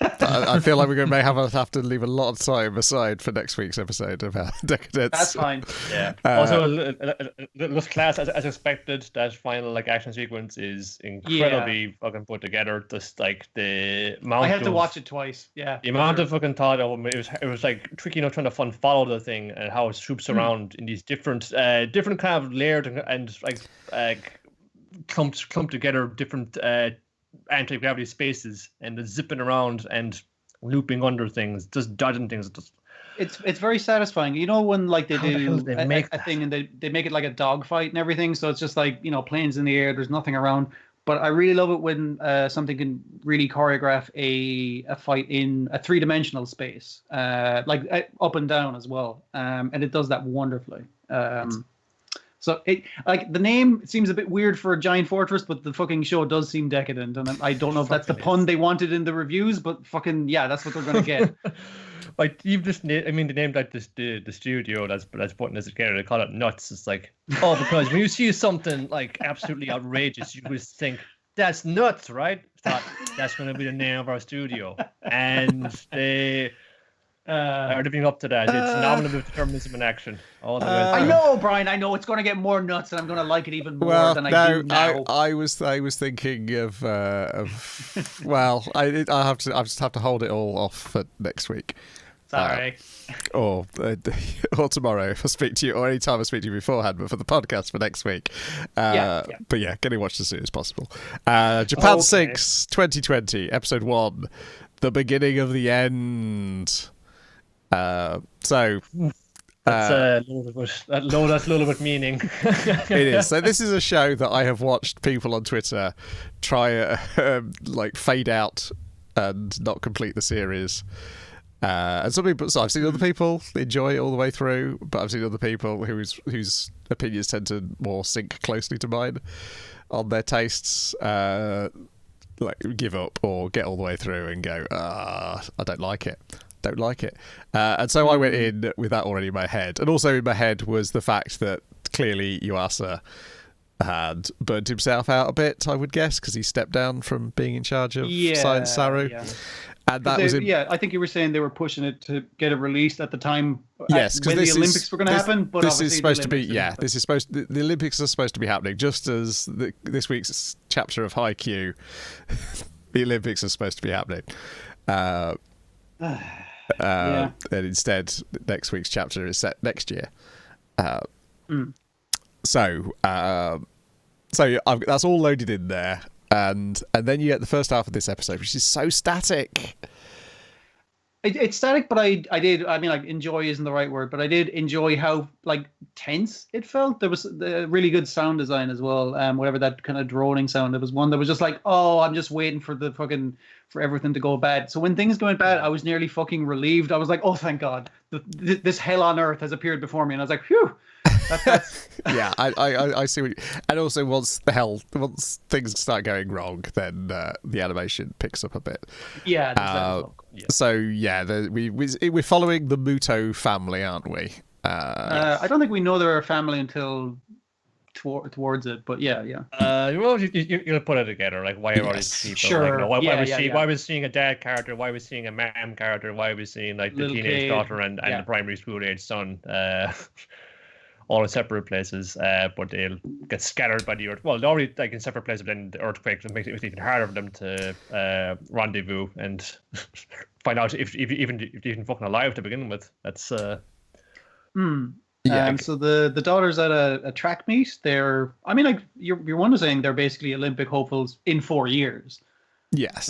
I feel like we're going to have to leave a lot of time aside for next week's episode about Deca-Dence. That's fine. Yeah. Also, this class, as expected, that final action sequence is incredibly fucking put together. Just like the amount. I had to watch it twice. Yeah. The amount of fucking thought it was like tricky enough trying to follow the thing and how it swoops around in these different kind of layered and clumped together different. Anti-gravity spaces and the zipping around and looping under things, just dodging things. It's very satisfying. When like they do a thing and they make it like a dogfight and everything, so it's just like planes in the air, there's nothing around. But I really love it when something can really choreograph a fight in a 3-dimensional space, like up and down as well, and it does that wonderfully. So the name seems a bit weird for a giant fortress, but the fucking show does seem decadent, and I don't know if that's the pun they wanted in the reviews, but fucking that's what they're gonna get. Like you've just the name like the studio that's putting this together, they call it Nuts. It's like, because when you see something like absolutely outrageous, you just think that's nuts, right? Thought that's gonna be the name of our studio, and they Are living up to that. It's nominative determinism in action. All the way I through. know, Brian. I know it's going to get more nuts, and I'm going to like it even more Well, than I no, do now. I was thinking of well, I just have to hold it all off for next week. Sorry. Or tomorrow if I speak to you, or any time I speak to you beforehand, but for the podcast for next week. But yeah, getting watched as soon as possible. Japan Sinks 2020, episode 1, the beginning of the end. That's a little bit meaning. It is. So this is a show that I have watched people on Twitter try like fade out and not complete the series. And some people, so I've seen other people enjoy it all the way through, but I've seen other people whose opinions tend to more sync closely to mine on their tastes, like give up or get all the way through and go, I don't like it. And so I went in with that already in my head. And also in my head was the fact that clearly Yuasa had burnt himself out a bit, I would guess, because he stepped down from being in charge of Science Saru. Yeah. And that was I think you were saying they were pushing it to get it released at the time. Yes, because when the Olympics were going to happen. But this is supposed to be the Olympics are supposed to be happening just as this week's chapter of Haikyuu. The Olympics are supposed to be happening. And instead, next week's chapter is set next year. So that's all loaded in there. And then you get the first half of this episode, which is so static. It's static, but I did. I mean, like, enjoy isn't the right word, but I did enjoy how like tense it felt. There was the really good sound design as well. Whatever that kind of droning sound. It was one that was just like, oh, I'm just waiting for for everything to go bad. So when things went bad, I was nearly fucking relieved. I was like, oh, thank God, this hell on earth has appeared before me, and I was like, phew. That's... Yeah, I see what you... And also once things start going wrong, then the animation picks up a bit. Yeah. So yeah, we're following the Muto family, aren't we? I don't think we know they're a family until towards it, but yeah. Well, you put it together, like why are all these people? Sure. Like, why was seeing a dad character? Why was seeing a mom character? Why was seeing like the teenage kid, daughter and the primary school age son? All in separate places, but they'll get scattered by the earth. Well, they're already like in separate places, but then the earthquake makes it even harder for them to rendezvous and find out if they're even fucking alive to begin with. That's So the daughters at a track meet. They're, I mean, like you're one saying they're basically Olympic hopefuls in 4 years. Yes.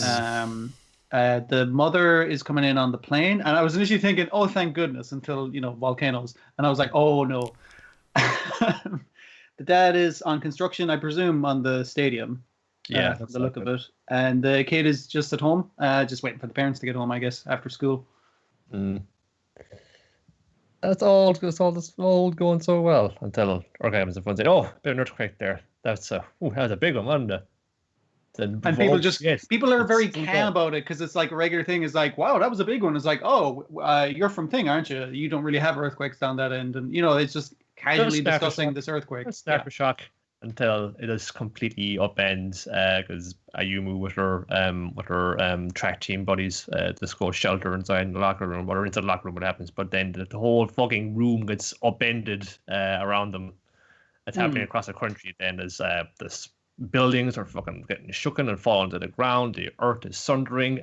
The mother is coming in on the plane, and I was initially thinking, oh, thank goodness, until volcanoes, and I was like, oh no. The dad is on construction, I presume, on the stadium. Yeah, from the look of it. And the kid is just at home, just waiting for the parents to get home, I guess, after school. That's all going so well until Orgasms and fun saying, "Oh, bit of an earthquake there. That's that was a big one, wasn't it?" And people are very calm about it because it's like a regular thing. Is like, wow, that was a big one. It's like, oh, you're from Thing, aren't you? You don't really have earthquakes down that end, and it's just casually discussing this earthquake. Snap a shock until it is completely upends because Ayumu with her track team buddies just go shelter inside the locker room, or inside the locker room, what happens, but then the whole fucking room gets upended around them. It's happening across the country. Then there's this buildings are fucking getting shooken and falling to the ground. The earth is sundering.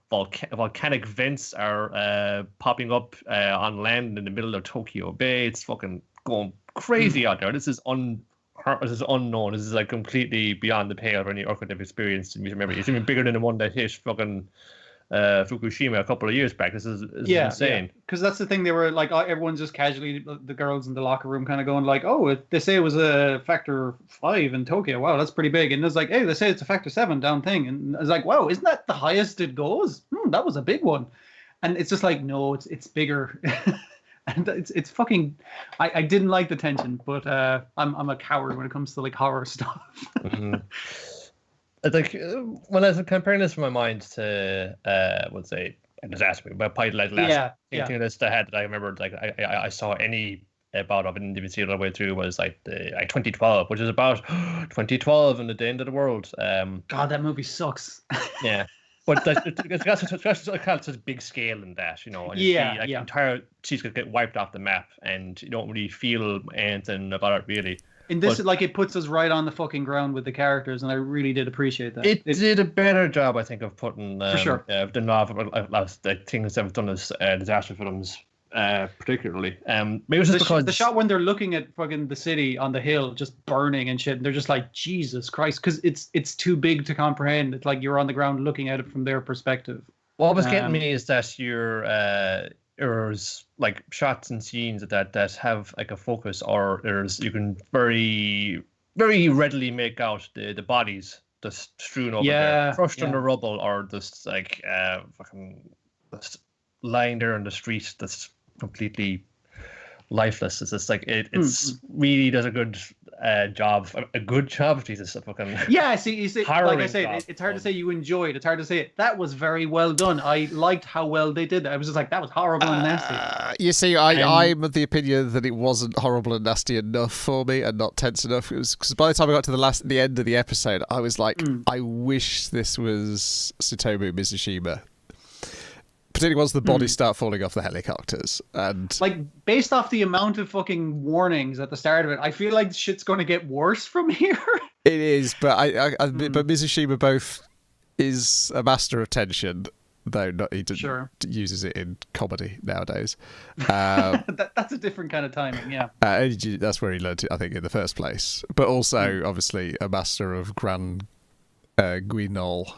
Volcanic vents are popping up on land in the middle of Tokyo Bay. It's fucking going crazy out there. This is unknown. This is like completely beyond the pale of any earthquake I've experienced. Remember, it's even bigger than the one that hit fucking Fukushima a couple of years back. This is insane. Because that's the thing. They were like, everyone's just casually, the girls in the locker room kind of going like, oh, they say it was a factor 5 in Tokyo. Wow, that's pretty big. And it's like, hey, they say it's a factor 7 down Thing. And it's like, wow, isn't that the highest it goes? That was a big one. And it's just like, no, it's bigger. And it's fucking. I didn't like the tension, but I'm a coward when it comes to like horror stuff. Like when I was comparing this in my mind to let's say a disaster, but probably like last thing list I had that I remembered, like I saw any about of it and didn't see it all the way through was like 2012, which is about 2012 and the end of the world. God, that movie sucks. Yeah. But it's got such a big scale in that, you know. And you see, like, the entire cities could get wiped off the map, and you don't really feel anything about it, really. And this, like, it puts us right on the fucking ground with the characters, and I really did appreciate that. It did a better job, I think, of putting for sure than a lot of things that have done as disaster films. Particularly, maybe it's just because the shot when they're looking at fucking the city on the hill just burning and shit, and they're just like, Jesus Christ, because it's too big to comprehend. It's like you're on the ground looking at it from their perspective. What was getting me is that there's like shots and scenes that have like a focus, or you can very very readily make out the bodies just strewn over there, crushed under rubble, or just like fucking just lying there on the street that's completely lifeless. It's just like it's really does a good job. A good job, Jesus. Fucking see, like I said, it's hard to say you enjoyed. It's hard to say it. That was very well done. I liked how well they did that. I was just like, that was horrible and nasty. You see, I'm of the opinion that it wasn't horrible and nasty enough for me, and not tense enough. It was because by the time I got to the end of the episode, I was like, I wish this was Tsutomu Mizushima. Particularly once the bodies start falling off the helicopters, and like based off the amount of fucking warnings at the start of it, I feel like shit's going to get worse from here. It is, but but Mizushima both is a master of tension, though he uses it in comedy nowadays. That's a different kind of timing, yeah. That's where he learned it, I think, in the first place. But also, obviously, a master of Grand Guignol.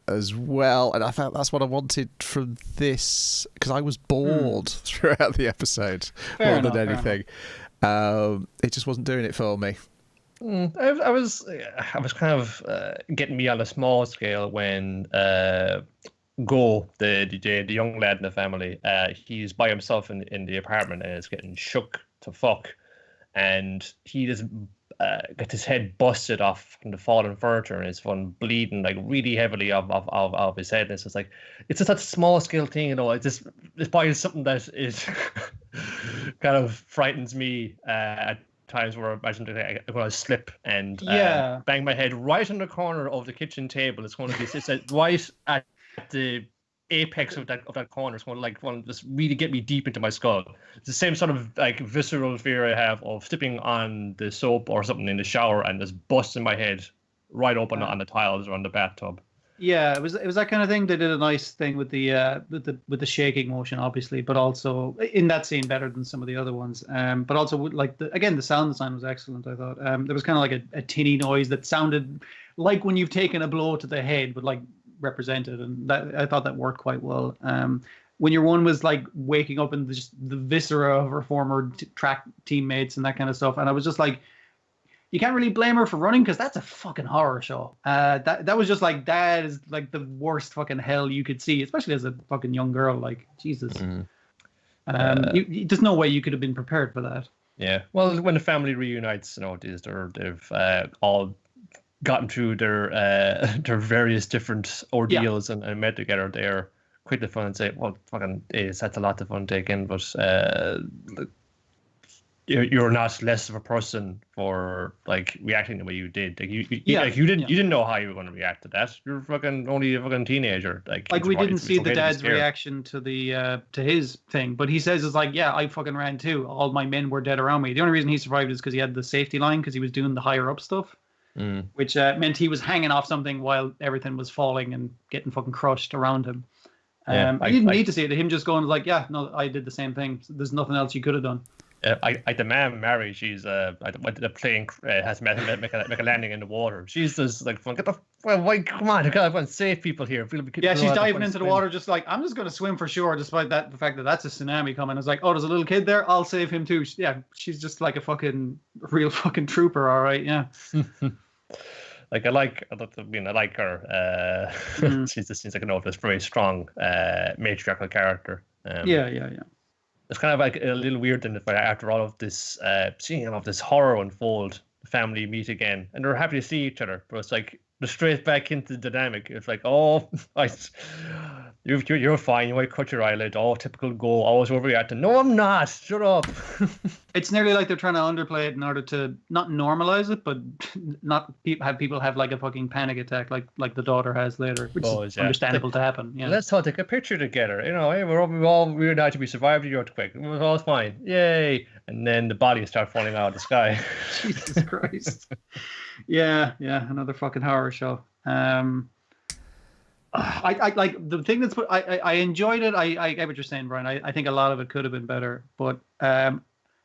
As well, and I felt that's what I wanted from this, because I was bored throughout the episode more than anything. It just wasn't doing it for me. I was kind of getting me on a small scale when Go, the young lad in the family, he's by himself in the apartment and is getting shook to fuck, and he just gets his head busted off from the fallen furniture, and is bleeding like really heavily off his head. And it's just like, it's just that small scale thing, you know. It's probably something that is kind of frightens me at times, where I imagine I'm going to slip and bang my head right in the corner of the kitchen table. It's going to be right at the apex of that corner. It's going to just really get me deep into my skull. It's the same sort of like visceral fear I have of slipping on the soap or something in the shower and just busting my head right open on the tiles or on the bathtub. Yeah, it was that kind of thing. They did a nice thing with the shaking motion, obviously, but also in that scene better than some of the other ones. But also like the sound design was excellent. I thought there was kind of like a tinny noise that sounded like when you've taken a blow to the head, but like represented, and that I thought that worked quite well. When your one was like waking up and just the viscera of her former track teammates and that kind of stuff, and I was just like, you can't really blame her for running, because that's a fucking horror show. That was just like, that is like the worst fucking hell you could see, especially as a fucking young girl. Like, Jesus. There's no way you could have been prepared for that. Yeah. Well, when the family reunites, you know, they've all gotten through their various different ordeals and met together. They're quite the fun and say, well, fucking, that's a lot of fun taking, but you're not less of a person for like reacting the way you did. Like you didn't know how you were going to react to that. You're only a fucking teenager. Like we didn't see the dad's reaction to the to his thing, but he says it's like, yeah, I fucking ran too. All my men were dead around me. The only reason he survived is because he had the safety line, because he was doing the higher up stuff. Which meant he was hanging off something while everything was falling and getting fucking crushed around him. I didn't need to see it. Him just going like, yeah, no, I did the same thing. There's nothing else you could have done. I demand Mary. She's the plane has make a landing in the water. She's just like, come on, I want to save people here. She's diving into the water, just like, I'm just going to swim for sure, despite the fact that that's a tsunami coming. It's like, oh, there's a little kid there, I'll save him too. Yeah, she's just like a fucking real fucking trooper. All right, yeah. Like I like her. She just seems like this very strong matriarchal character. It's kind of like a little weird then, after all of this, seeing all of this horror unfold, the family meet again, and they're happy to see each other. But it's like they're straight back into the dynamic. It's like, oh, You're fine. You might cut your eyelid. Oh, typical Go. Always overreacting. No, I'm not. Shut up. It's nearly like they're trying to underplay it in order to not normalize it, but not have people have like a fucking panic attack like the daughter has later, which is understandable to happen. Yeah. Let's all take a picture together. You know, hey, we're not to be survived the earthquake. It was all fine. Yay! And then the bodies start falling out of the sky. Jesus Christ. Yeah. Another fucking horror show. I like the thing that's I enjoyed it. I get what you're saying, Brian. I think a lot of it could have been better, but I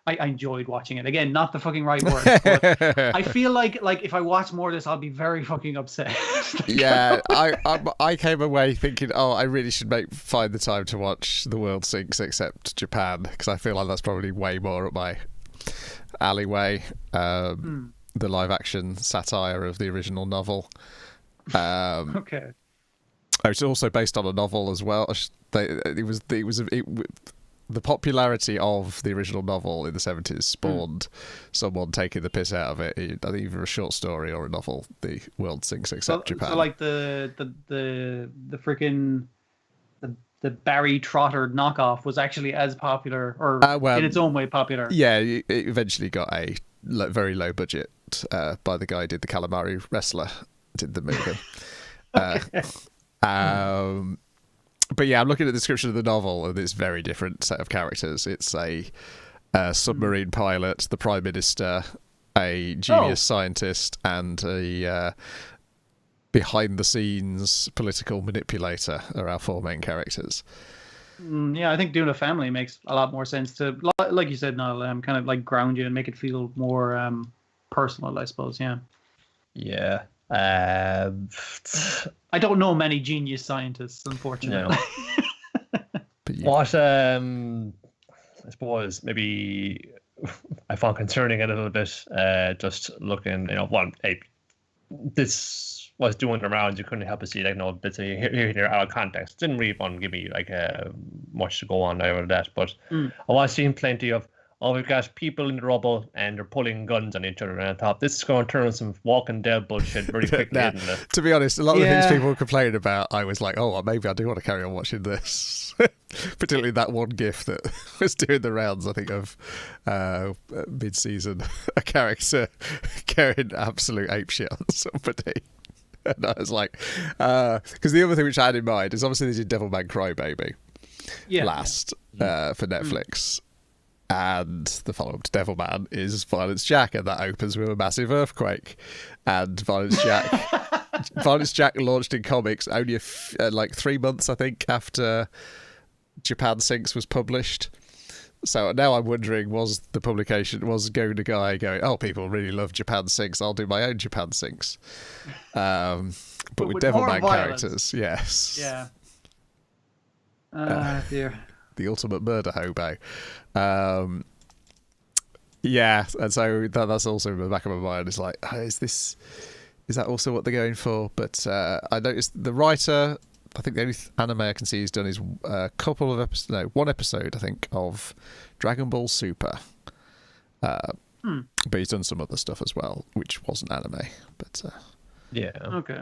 enjoyed watching it. Again, not the fucking right word. But I feel like if I watch more of this, I'll be very fucking upset. Yeah, I came away thinking, oh, I really should find the time to watch The World Sinks except Japan, because I feel like that's probably way more up my alleyway. The live action satire of the original novel. Okay. It's also based on a novel as well. The popularity of the original novel in the 70s spawned someone taking the piss out of it. Either a short story or a novel. The World Sinks except Japan. So like the freaking the Barry Trotter knockoff was actually as popular, or in its own way popular. Yeah, it eventually got a very low budget by the guy who did the Calamari Wrestler, did the movie. Okay. But yeah, I'm looking at the description of the novel, and it's a very different set of characters. It's a submarine pilot, the Prime Minister, a genius scientist, and a behind-the-scenes political manipulator are our four main characters. Yeah, I think doing a family makes a lot more sense to, like you said, Niall, kind of like ground you and make it feel more personal, I suppose. Yeah. Yeah. I don't know many genius scientists, unfortunately. No. What I suppose maybe I found concerning a little bit, just looking, this was doing around. You couldn't help but see, bits of here out of context. Didn't really want to give me much to go on over that, but I was seeing plenty of. Oh, we've got people in the rubble and they're pulling guns on each other, and I thought this is going to turn some Walking Dead bullshit very quickly, isn't it? To be honest, a lot of the things people were complaining about, I was like, oh, well, maybe I do want to carry on watching this. Particularly that one gif that was doing the rounds, I think, of mid-season, a character carrying absolute apeshit on somebody. And I was like, because the other thing which I had in mind is obviously they did Devilman Crybaby for Netflix. And the follow-up to Devilman is Violence Jack, and that opens with a massive earthquake. And Violence Jack launched in comics only 3 months, I think, after Japan Sinks was published. So now I'm wondering, was Go the guy going, oh, people really love Japan Sinks, I'll do my own Japan Sinks. But with Devilman characters, yes. Yeah. Dear. The ultimate murder hobo. Yeah, and so that's also in the back of my mind. It's like, is that also what they're going for? But I noticed the writer, I think the only anime I can see he's done is one episode, I think, of Dragon Ball Super. But he's done some other stuff as well, which wasn't anime. But yeah. Okay.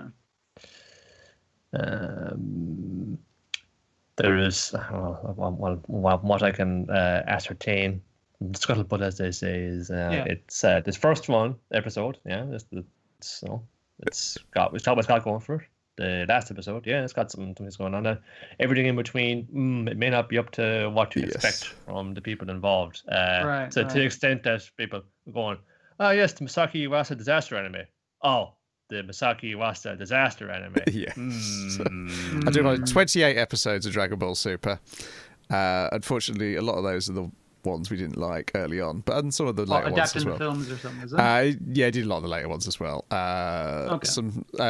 There is, what I can ascertain, scuttlebutt as they say, is it's this first episode. Yeah, it's got what's got going for it. The last episode, it's got some things going on there. Everything in between, it may not be up to what you expect from the people involved. To the extent that people are going, oh yes, the Masaki Iwasa disaster anime. Oh, the Masaki Iwasa disaster anime. Yes. I do like 28 episodes of Dragon Ball Super. Unfortunately, a lot of those are the ones we didn't like early on, but some of the later ones as well. Films or something, is it? Yeah, I did a lot of the later ones as well.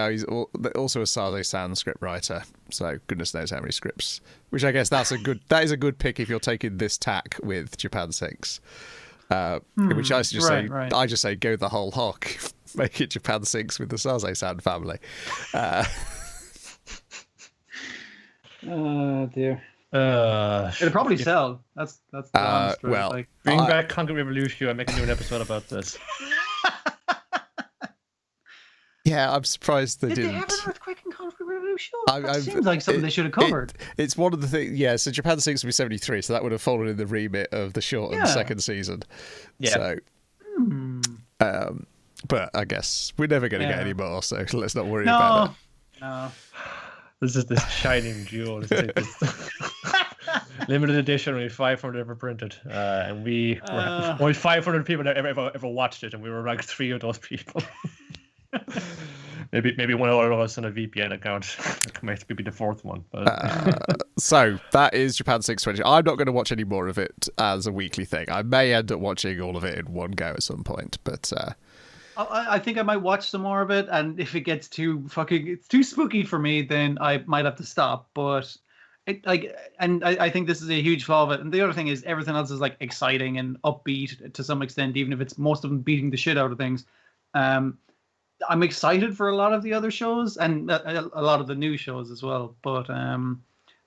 He's also a Sade-san script writer, so goodness knows how many scripts. Which I guess that is a good pick if you're taking this tack with Japan Sinks. Which I just say go the whole hog. Make it Japan Sinks with the Sase-san family. Oh dear. It'll probably sell. That's the honest truth. Well, bring back Concrete Revolution and make a new episode about this. Yeah, I'm surprised they Did didn't. they have an earthquake in Concrete Revolution? new show? That seems like something they should have covered. It's one of the things. Yeah, so Japan 6 would be 73, so that would have fallen in the remit of the shortened second season. Yeah. So, but I guess we're never going to get any more, so let's not worry about it. No. This is this shining jewel. This is this limited edition, only 500 ever printed, and we were only 500 people that ever watched it, and we were like 3 of those people. maybe one of us on a VPN account. Might be the fourth one. But. So that is Japan 620. I'm not going to watch any more of it as a weekly thing. I may end up watching all of it in one go at some point, but. I think I might watch some more of it, and if it gets it's too spooky for me, then I might have to stop. But I think this is a huge flaw of it. And the other thing is everything else is like exciting and upbeat to some extent, even if it's most of them beating the shit out of things. I'm excited for a lot of the other shows and a lot of the new shows as well. But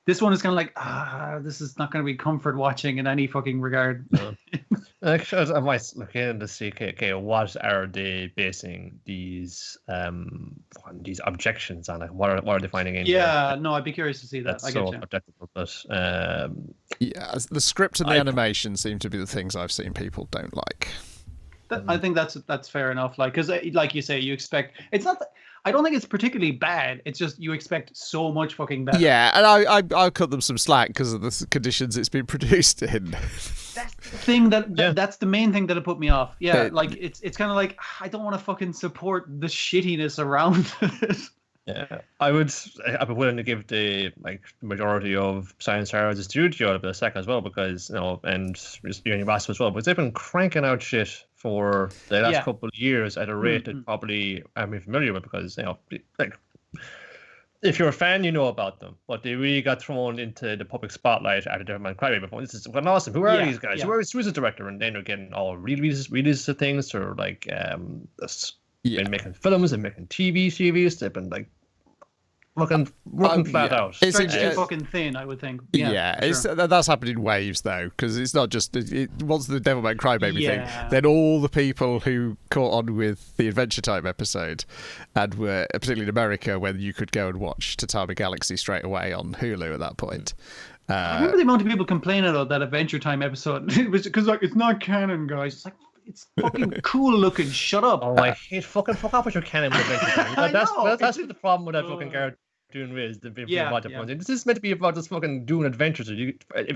this one is kind of like, this is not going to be comfort watching in any fucking regard. Actually, I might look in to see, okay, what are they basing these objections on? Like, what are they finding in? Yeah, no, I'd be curious to see that. That's I so get you. objective, but yeah, the script and the animation seem to be the things I've seen people don't like. I think that's fair enough. Like, because like you say, you expect it's not. I don't think it's particularly bad. It's just you expect so much fucking better. Yeah, and I'll cut them some slack because of the conditions it's been produced in. That's the thing that's the main thing that it put me off. Yeah, like it's kind of like I don't want to fucking support the shittiness around it. Yeah, I'd be willing to give the majority of Science Hour as a studio a second as well, because and Union Rasp as well, but they've been cranking out shit for the last couple of years at a rate that probably I'm familiar with, because if you're a fan, you know about them, but they really got thrown into the public spotlight after Devilman Crybaby before. This is fucking awesome. Who are these guys? Yeah. Who's the director? And then they're getting all releases of things, or been making films and making TV series. They've been working flat out. It's too fucking thin, I would think. That's happened in waves though, because it's not just once the Devilman Crybaby thing, then all the people who caught on with the Adventure Time episode, and were particularly in America, when you could go and watch Tatami Galaxy straight away on Hulu at that point. I remember the amount of people complaining about that Adventure Time episode. It was because it's not canon, guys. It's like, it's fucking cool looking. Shut up. Oh, I hate fuck off with your canon with Adventure Time. That's the problem with that fucking cartoon is the people This is meant to be about just fucking doing adventures.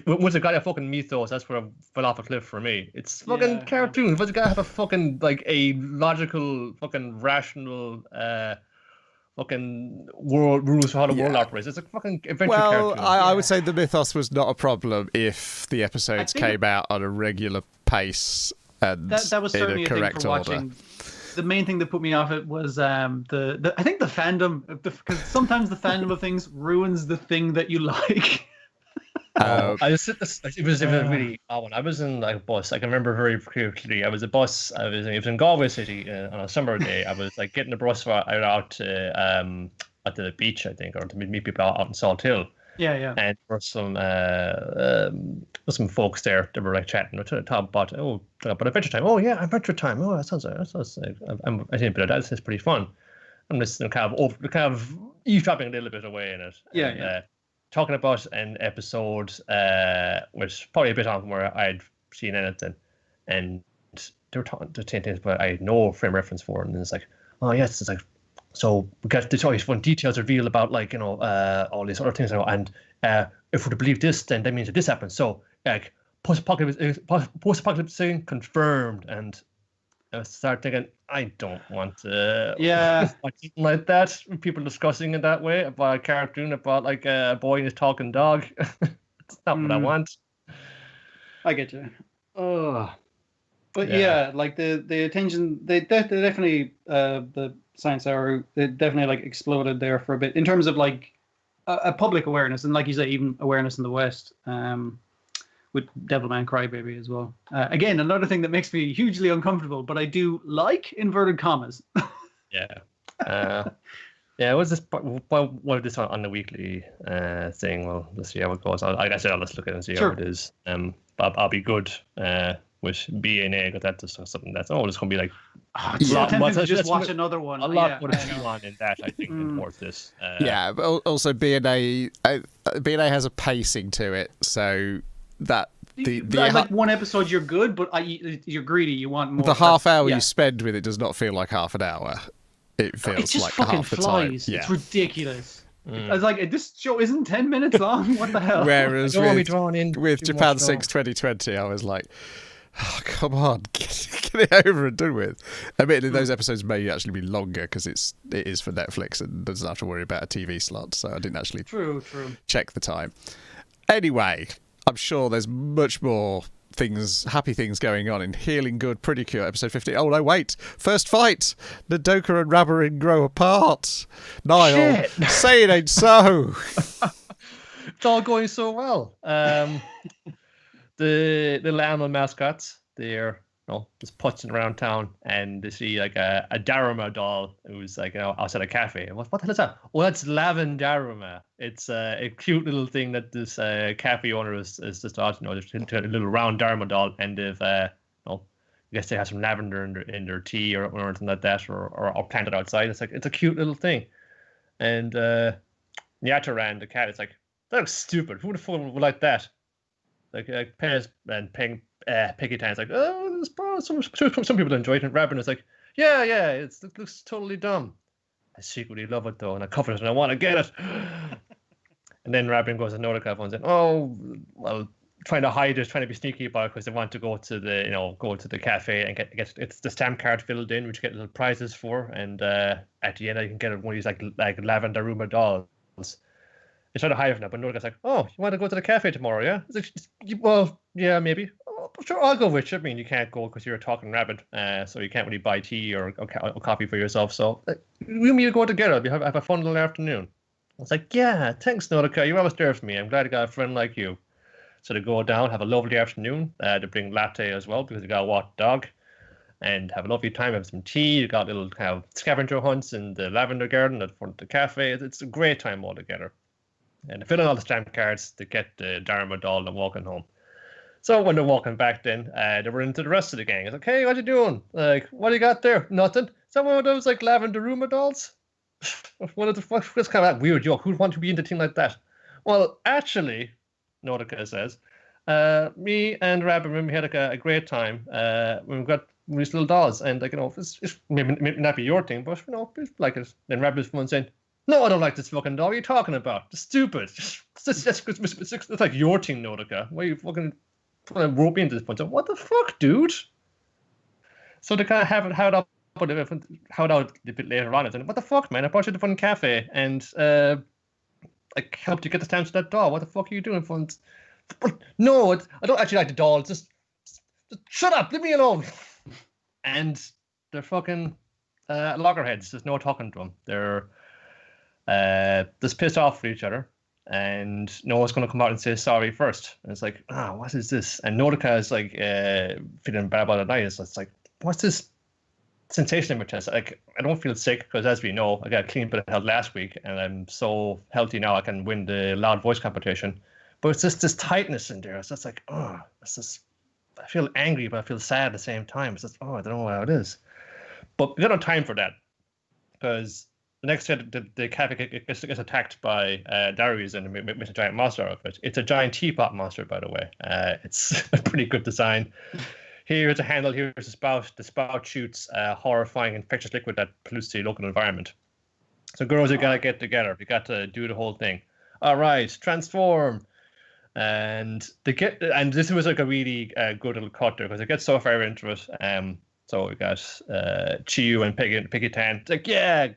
Once it got a fucking mythos, that's where I fell off a cliff for me. It's fucking cartoon, but you gotta have a fucking a logical, fucking rational, fucking rules for how the world operates. It's a fucking adventure cartoon. I would say the mythos was not a problem if the episodes came out on a regular pace and that was certainly in a correct thing for order. Watching. The main thing that put me off it was I think the fandom, because sometimes the fandom of things ruins the thing that you like. I just it was a really odd one. I was in a bus. I can remember very clearly. I was it was in Galway City on a summer day. I was getting a bus out to at the beach, I think, or to meet people out in Salt Hill. Yeah. And there were some folks there that were chatting to the top about Adventure Time. Oh yeah, Adventure Time. Oh, that sounds like I think that sounds pretty fun. I'm just kind of eavesdropping a little bit away in it. Yeah. Talking about an episode which probably a bit on where I'd seen anything, and they were talking the same things, but I had no frame reference for it, and it's like, oh yes, it's like. So we got this always fun details revealed about all these other things, and if we're to believe this, then that means that this happens. So post-apocalypse thing confirmed, and I start thinking I don't want to watch something like that. People discussing it that way about a cartoon about a boy and his talking dog. It's not what I want. I get you. But the attention they definitely the Science Hour, it definitely exploded there for a bit in terms of a public awareness, and like you say, even awareness in the West, with Devilman Crybaby as well. Again, another thing that makes me hugely uncomfortable, but I do like inverted commas. Yeah, was this what this on the weekly thing? Well, let's see how it goes. I said I'll just look at it and see how it is. I'll be good with B&A, because that's just something that's it's going to be like it's Yeah. tempting to just watch another one. a lot more to chew on in that, I think, than towards this. Yeah, but also B&A has a pacing to it, so that like one episode you're good, but you're greedy. You want more. The half hour you spend with it does not feel like half an hour. It feels it just like fucking half the flies. time. Yeah. It's ridiculous. I was like, this show isn't 10 minutes long. What the hell? Whereas with Japan 6 much 2020, I was like, oh, come on, get it over and done with. Admittedly, those episodes may actually be longer because it is for Netflix and doesn't have to worry about a TV slot, so I didn't actually check the time. Anyway, I'm sure there's much more happy things going on in Healing Good Pretty Cure episode 50. Oh no, wait, first fight, Nodoka and Rabarin grow apart. Niall, say it ain't so. It's all going so well. The little animal mascots, they're just putzing around town, and they see like a Daruma doll who's like outside a cafe. What the hell is that? Oh, that's Lavin Daruma. It's a cute little thing that this cafe owner is just thought, there's a little round Daruma doll, and they've I guess they have some lavender in their tea or anything like that, or planted outside. It's a cute little thing, and Nyataran, the cat, is like, that looks stupid. Who the fuck would like that? Like Pez and Piggy Tan's like, oh, some people enjoy it, and Rabin is like, yeah, it looks totally dumb. I secretly love it though, and I covet it, and I want to get it. And then Rabin goes to Nodoka and says, oh, well, trying to hide it, trying to be sneaky about it, because they want to go to the cafe and get it's the stamp card filled in, which you get little prizes for, and at the end you can get one of these like lavender Daruma dolls. They try to hide from that, but Nodoka's like, oh, you want to go to the cafe tomorrow, yeah? It's like, well, yeah, maybe. Oh, sure, I'll go with you. I mean, you can't go because you're a talking rabbit, so you can't really buy tea or coffee for yourself. So we need to go together. We have a fun little afternoon. I was like, yeah, thanks, Nodoka. You're always there for me. I'm glad I got a friend like you. So they go down, have a lovely afternoon. They bring latte as well because they got a walk dog, and have a lovely time. Have some tea. You got little kind of scavenger hunts in the lavender garden at front of the cafe. It's a great time all together. And they fill in all the stamp cards to get the Daruma doll and walking home. So when they're walking back then, they were into the rest of the gang. It's like, hey, what you doing? Like, what do you got there? Nothing. Is that one of those like lavender Daruma dolls? What the fuck? That's kind of that weird joke. Who'd want to be into a thing like that? Well, actually, Nodoka says, me and Rabin, we had like a great time. When we got these little dolls, and like, it's maybe not be your thing, but it's like it. Then Rabin's one saying, no, I don't like this fucking doll. What are you talking about? It's stupid. It's like your thing, Nodoka. Why are you fucking trying to rope me into this point? So, what the fuck, dude? So they kind of have it how it out a bit later on. And what the fuck, man? I brought you to the fun cafe and I helped you get the stamps to that doll. What the fuck are you doing? No, I don't actually like the doll. Just shut up. Leave me alone. And they're fucking loggerheads. There's no talking to them. They're just pissed off with each other, and Noah's going to come out and say sorry first. And it's like, what is this? And Nodoka is like feeling bad about it now. It's like, what's this sensation in my chest? Like, I don't feel sick because, as we know, I got a clean bit of health last week, and I'm so healthy now I can win the loud voice competition. But it's just this tightness in there. It's just like, it's just, I feel angry, but I feel sad at the same time. It's just, I don't know how it is. But we got no time for that, because the next day, the cafe gets attacked by Darius and makes a giant monster out of it. It's a giant teapot monster, by the way. It's a pretty good design. Here's a handle, here's a spout. The spout shoots horrifying infectious liquid that pollutes the local environment. So girls, you gotta get together. You got to do the whole thing. All right, transform. And this was like a really good little cut there because it gets so far into it. So we got Chiyu and Piggy Tan. It's like, yeah,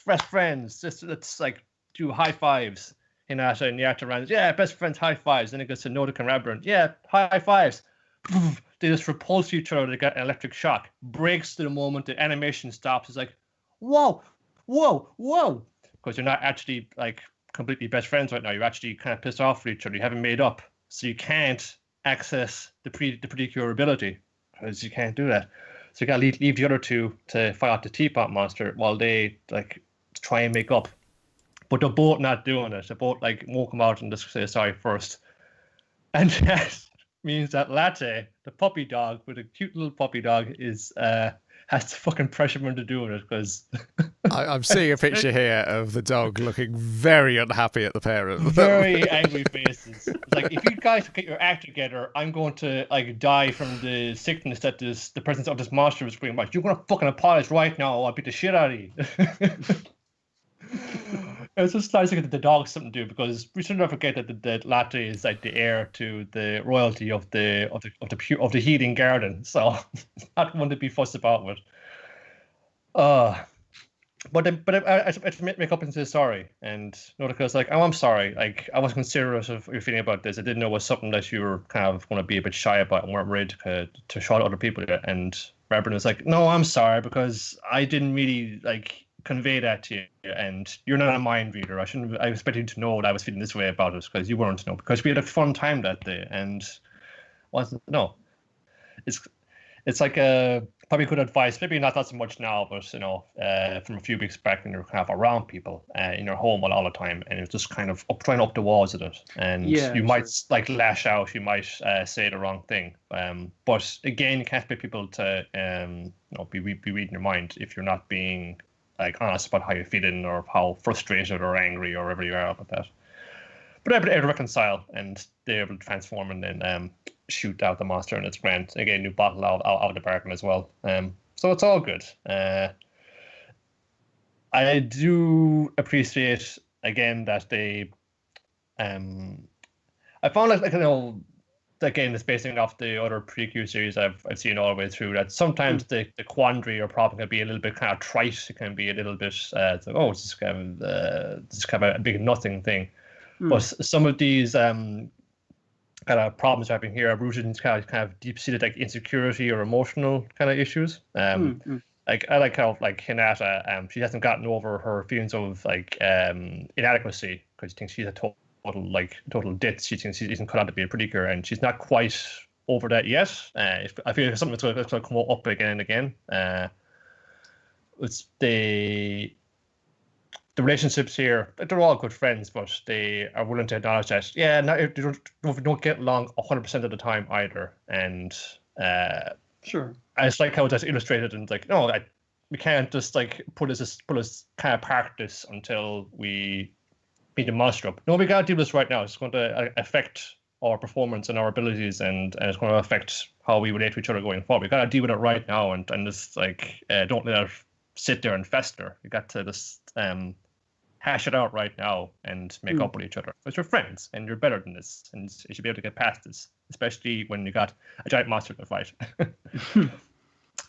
best friends. Let's like do high fives. Hinata and Yataran. Yeah, best friends, high fives. Then it goes to Nodoka and Rabarin. Yeah, high fives. They just repulse each other. They got an electric shock. Breaks to the moment the animation stops. It's like, whoa. Because you're not actually like completely best friends right now. You're actually kind of pissed off with each other. You haven't made up. So you can't access the pre-cure ability because you can't do that. So you gotta leave the other two to fight out the teapot monster while they like try and make up. But they're both not doing it. They both like won't come out and just say sorry first. And means that Latte, the puppy dog with a cute little puppy dog, is has to fucking pressure him into doing it because I'm seeing a picture here of the dog looking very unhappy at the parent. very angry faces. It's like, if you guys get your act together, I'm going to like die from the sickness that the presence of this monster is bringing back. You're gonna fucking apologize right now, or I'll beat the shit out of you. It's just nice to get the dog something to do, because we should not forget that the Latte is like the heir to the royalty of the Healin garden, so not one to be fussed about with. But I to make up and say sorry, and Nautica's like, oh, I'm sorry, like I wasn't considerate of your feeling about this. I didn't know it was something that you were kind of going to be a bit shy about and weren't ready to show other people yet. And Reverend is like, no, I'm sorry, because I didn't really like convey that to you, and you're not a mind reader. I expected you to know that I was feeling this way about it, because you weren't to know, because we had a fun time that day. And it's like probably good advice, maybe not that so much now, but from a few weeks back when you're kind of around people in your home all the time, and you're just kind of trying up the walls with it, and you might like lash out, you might say the wrong thing, but again, you can't expect people to be reading your mind if you're not being like honest about how you're feeling or how frustrated or angry or whatever you are about that. But able to reconcile, and they're able to transform and then shoot out the monster, and it's grand. Again, new bottle out of the bargain as well. So it's all good. I do appreciate again that they I found like that game is basing off the other Precure series I've seen all the way through, that sometimes the quandary or problem can be a little bit kind of trite. It can be a little bit it's like, oh, it's just kind of a big nothing thing. But some of these kind of problems happening here are rooted in kind of deep-seated like insecurity or emotional kind of issues. Like I like how like Hinata, she hasn't gotten over her feelings of like inadequacy, because she thinks she's a total ditz. She thinks she isn't cut out to be a Precure, and she's not quite over that yet. I feel like something that's going to come up again and again. It's the relationships here, they're all good friends, but they are willing to acknowledge that, they don't get along 100% of the time either. And sure, I just like how that's illustrated, and like, no, we can't just like put us kind of park this until we beat the monster up. No, we gotta do this right now. It's going to affect our performance and our abilities, and it's going to affect how we relate to each other going forward. We gotta deal with it right now, and just like don't let it sit there and fester. You got to just hash it out right now and make up with each other, because you're friends and you're better than this, and you should be able to get past this, especially when you got a giant monster to fight.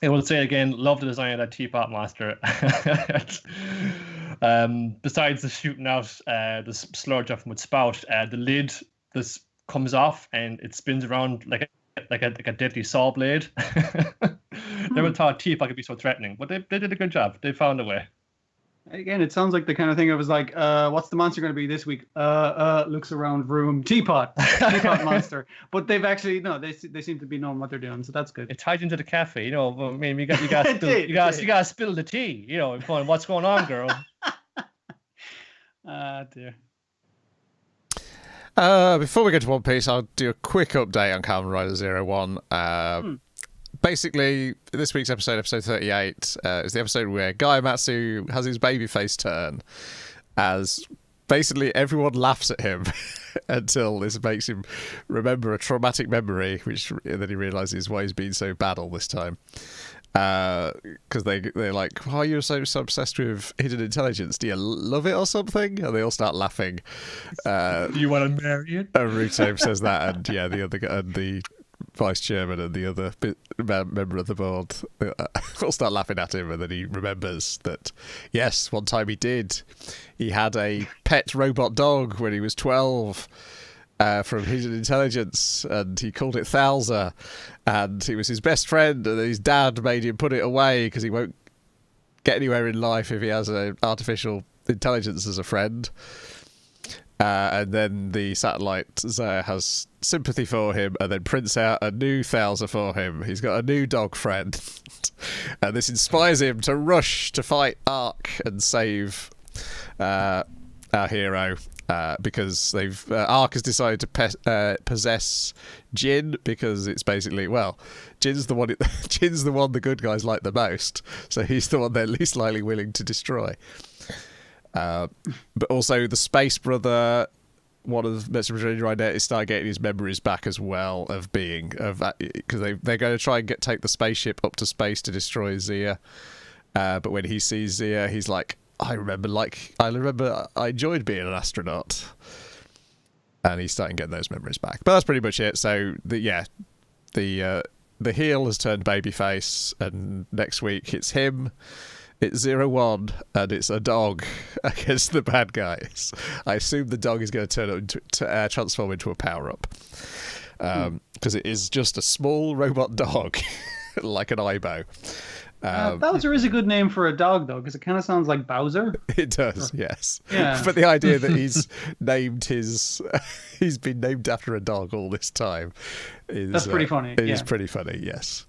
I will say again, love the design of that teapot monster. Besides the shooting out the sludge off with spout, the lid this comes off and it spins around like a deadly saw blade. Never thought a teapot could be so threatening, but they did a good job. They found a way. Again, it sounds like the kind of thing I was like, what's the monster going to be this week? Looks around room, teapot monster. But they've actually, no, they seem to be knowing what they're doing, so that's good. It ties into the cafe, I mean, you got spill the tea, going, what's going on, girl? Dear. Before we go to One Piece, I'll do a quick update on Kamen Rider 01. Basically, this week's episode 38, is the episode where Matsu has his babyface turn, as basically everyone laughs at him until this makes him remember a traumatic memory, which then he realises why he's been so bad all this time. Because they're like, why are you so obsessed with hidden intelligence? Do you love it or something? And they all start laughing. Do you want to marry it? Naruto says that, and yeah, the other guy, and the vice chairman and the other member of the board all start laughing at him, and then he remembers that yes, one time he had a pet robot dog when he was 12 from Hidden Intelligence, and he called it Thalza, and he was his best friend, and his dad made him put it away because he won't get anywhere in life if he has an artificial intelligence as a friend. And then the satellite has sympathy for him, and then prints out a new Thalza for him. He's got a new dog friend. And this inspires him to rush to fight Ark and save our hero. because they've Ark has decided to possess Jin, because it's basically, well, Jin's the one the good guys like the most, so he's the one they're least likely willing to destroy. But also the space brother, one of the Metropolitan right now, is starting getting his memories back as well because they're going to try and take the spaceship up to space to destroy Zia. But when he sees Zia, he's like, I remember I enjoyed being an astronaut, and he's starting getting those memories back. But that's pretty much it. So the heel has turned babyface, and next week it's him. It's 0-1, and it's a dog against the bad guys. I assume the dog is going to transform into a power-up, because it is just a small robot dog, like an Aibo. Bowser is a good name for a dog, though, because it kind of sounds like Bowser. It does, yes. Yeah. But the idea that he's been named after a dog all this time that's pretty funny. It is pretty funny, yes.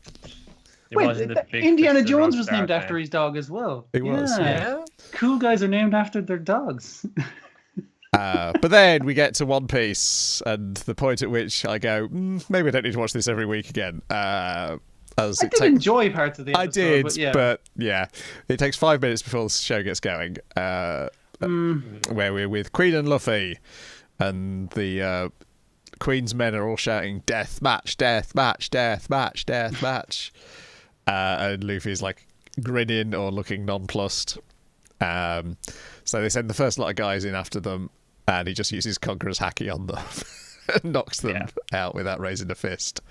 Wait, Indiana Jones was named after his dog as well. It was, yeah. Cool guys are named after their dogs. But then we get to One Piece, and the point at which I go, maybe I don't need to watch this every week again. I did enjoy parts of the episode. I did, but yeah, it takes 5 minutes before the show gets going, where we're with Queen and Luffy, and the Queen's men are all shouting, death match, death match, death match, death match. And Luffy's like grinning or looking nonplussed. So they send the first lot of guys in after them, and he just uses Conqueror's Haki on them and knocks them out without raising a fist.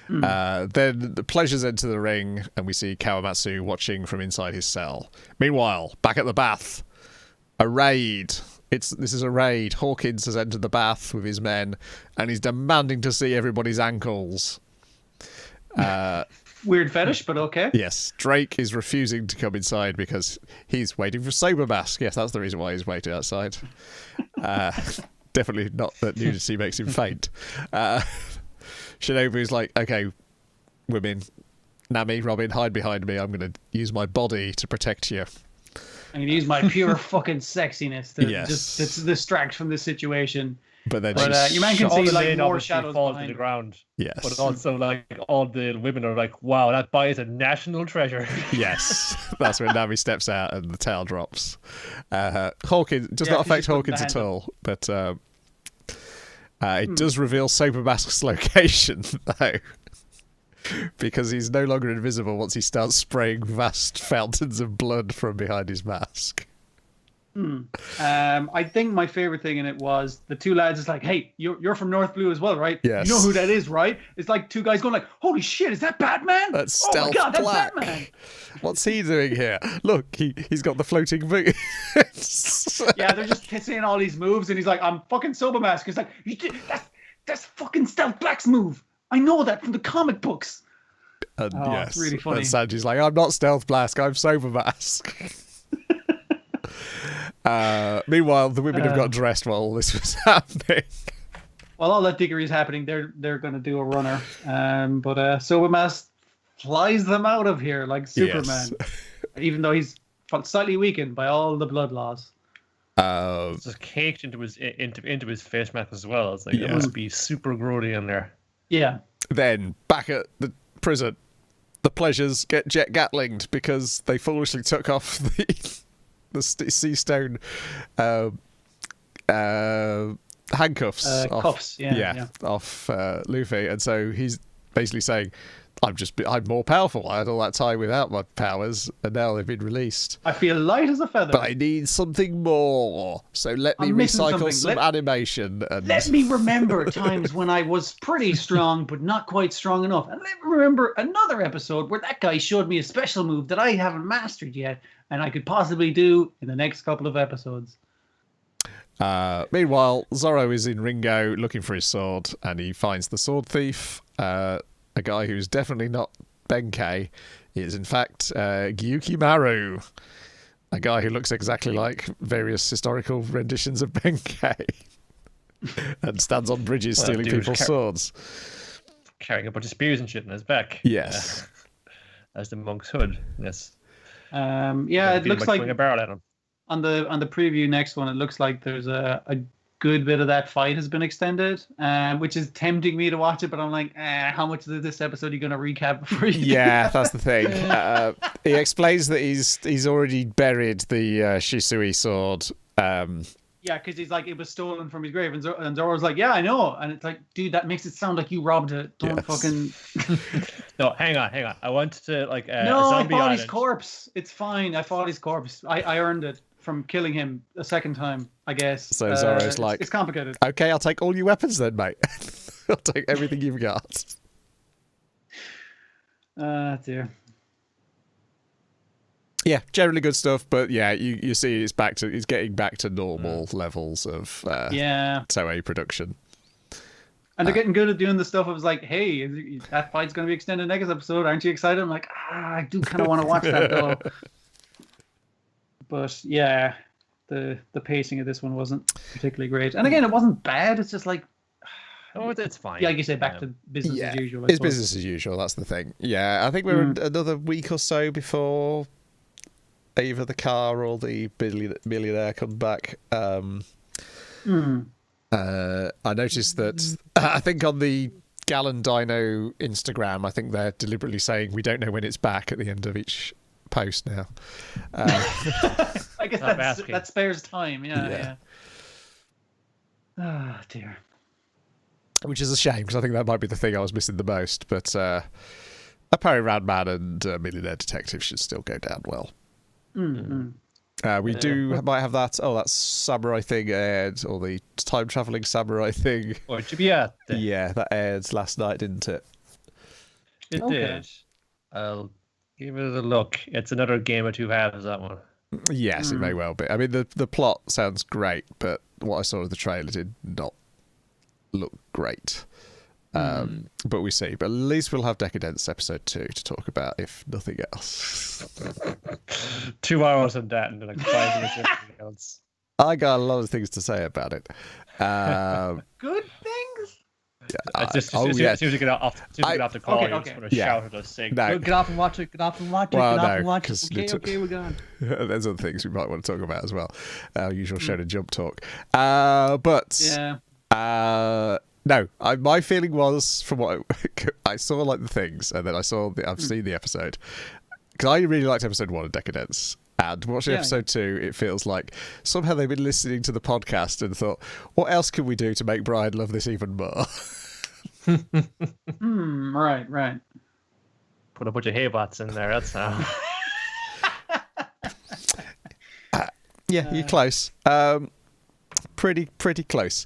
Then the pleasures enter the ring, and we see Kawamatsu watching from inside his cell. Meanwhile, back at the bath, a raid. This is a raid. Hawkins has entered the bath with his men, and he's demanding to see everybody's ankles. Weird fetish, but okay. Yes, Drake is refusing to come inside because he's waiting for Sober Mask. Yes, that's the reason why he's waiting outside. Definitely not that nudity makes him faint. Shinobu's like, okay, women, Nami, Robin, hide behind me. I'm going to use my body to protect you. I'm going to use my pure fucking sexiness to just distract from this situation. But then your man can see like more shadows fall behind to the ground. Yes. But also like all the women are like, wow, that boy is a national treasure. Yes. That's when Nami steps out and the tail drops. Hawkins does not affect Hawkins at all, but it does reveal Sober Mask's location, though, because he's no longer invisible once he starts spraying vast fountains of blood from behind his mask. I think my favorite thing in it was the two lads is like, hey, you're from North Blue as well, right? Yes. You know who that is, right? It's like two guys going like, holy shit, is that Batman? That's Stealth Black. That's Batman. What's he doing here? Look, he's got the floating boot. Yeah, they're just saying all these moves, and he's like, I'm fucking Sober Mask. He's like, that's fucking Stealth Black's move. I know that from the comic books. And yes, it's really funny. And Sanji's like, I'm not Stealth Black, I'm Sober Mask. Meanwhile, the women have got dressed while all this was happening. While all that dickery is happening, they're going to do a runner. But Sober Mask flies them out of here like Superman, even though he's slightly weakened by all the blood loss. It's just caked into his face mask as well. It's like it must be super grody in there. Yeah. Then back at the prison, the pleasures get jet gatlinged because they foolishly took off the sea stone handcuffs off Luffy, and so he's basically saying, I'm more powerful. I had all that time without my powers, and now they've been released. I feel light as a feather. But I need something more. So let me recycle some animation. And let me remember times when I was pretty strong, but not quite strong enough. And let me remember another episode where that guy showed me a special move that I haven't mastered yet, and I could possibly do in the next couple of episodes. Meanwhile, Zoro is in Ringo looking for his sword, and he finds the sword thief, a guy who's definitely not Benkei. He is in fact Gyuki Maru, a guy who looks exactly like various historical renditions of Benkei and stands on bridges stealing people's swords, carrying a bunch of spears and shit in his back. Yes. As the monk's hood. Yes. It looks like a barrel at him. On the preview next one, it looks like there's a good bit of that fight has been extended, which is tempting me to watch it. But I'm like, how much of this episode are you going to recap before you? Yeah, that's the thing. He explains that he's already buried the Shisui sword. Yeah, because he's like, it was stolen from his grave, and Zoro's like, yeah, I know, and it's like, dude, that makes it sound like you robbed it. Don't fucking. No, hang on. I wanted to like. No, I Zombie fought Island. his corpse. It's fine. I fought his corpse. I earned it from killing him a second time, I guess. So Zoro's like, it's complicated. Okay, I'll take all your weapons then, mate. I'll take everything you've got. Dear. Yeah, generally good stuff, but yeah, you see it's getting back to normal levels of Toei production. And they're getting good at doing the stuff. It was like, hey, that fight's going to be extended next episode. Aren't you excited? I'm like, I do kind of want to watch that though. But yeah, the pacing of this one wasn't particularly great. And again, it wasn't bad. It's just like, it's fine. Yeah, like you say, back to business as usual. It's business as usual. That's the thing. Yeah, I think we're another week or so before either the car or the millionaire come back. I noticed that I think on the Gallon Dino Instagram, I think they're deliberately saying we don't know when it's back at the end of each post now. I guess that spares time. Yeah. Oh dear. Which is a shame, because I think that might be the thing I was missing the most. But apparently Radman and Millionaire Detective should still go down well. We might have that. Oh, that samurai thing aired, or the time traveling samurai thing. Or yeah, that aired last night, didn't it? It did. I'll give it a look. It's another game of two halves, that one. Yes, it may well be. I mean, the plot sounds great, but what I saw of the trailer did not look great. But we see. But at least we'll have Deca-Dence episode 2 to talk about, if nothing else. 2 hours of that and then like 5 minutes of everything else. I got a lot of things to say about it. Good things? As soon as we get off the call, you just want to shout at us saying, get off and watch it, get off and watch it, well, get off and watch it. Okay, we're gone. There's other things we might want to talk about as well. Our usual Shonen Jump talk. No, my feeling was, from what I saw, like the things, and then I've seen the episode, because I really liked episode 1 of Deca-Dence, and watching episode 2, it feels like somehow they've been listening to the podcast and thought, what else can we do to make Brian love this even more? Right. Put a bunch of haybots in there, that's how. Yeah, you're close. Pretty close.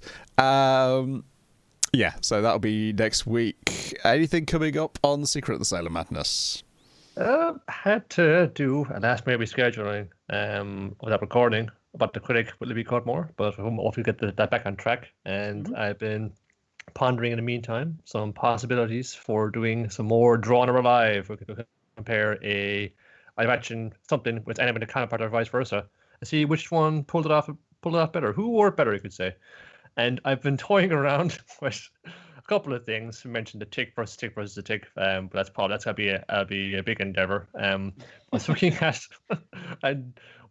Yeah, so that'll be next week. Anything coming up on Secret of the Sailor Madness? Had to do a last minute rescheduling of that recording about the critic will be caught more, but hopefully get that back on track. And I've been pondering in the meantime some possibilities for doing some more Drawn or Alive. We could compare I imagine something with animated counterpart or vice versa, and see which one pulled it off better. Who wore it better, you could say. And I've been toying around with a couple of things. We mentioned the tick versus the tick, but that's gonna be a big endeavor. I was looking at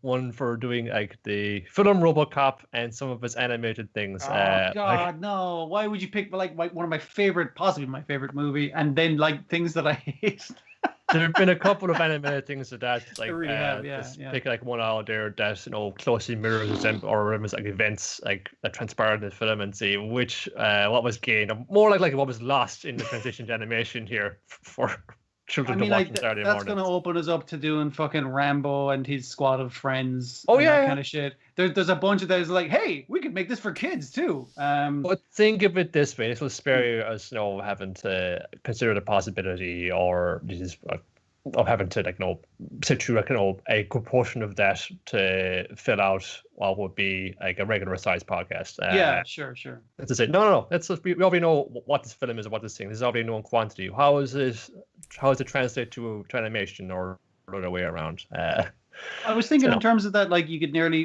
one for doing like the film RoboCop and some of his animated things. No! Why would you pick like one of my favorite, possibly my favorite movie, and then like things that I hate? There have been a couple of animated things that like really have, pick like one out there that closely mirrors them or remembers like events like that transpired in the film and see which what was gained, or more like what was lost in the transition to animation here for children to watch on Saturday morning. That's going to open us up to doing fucking Rambo and his squad of friends. That kind of shit. There's a bunch of those like, hey, we could make this for kids too. But think of it this way: this will spare you as having to consider the possibility or of having to sit through a good portion of that to fill out what would be like a regular sized podcast. Sure. That's to say, no. We already know what this film is or what this thing. This is already known quantity. How does it translate to animation or the other way around? I was thinking in terms of that, like we could nearly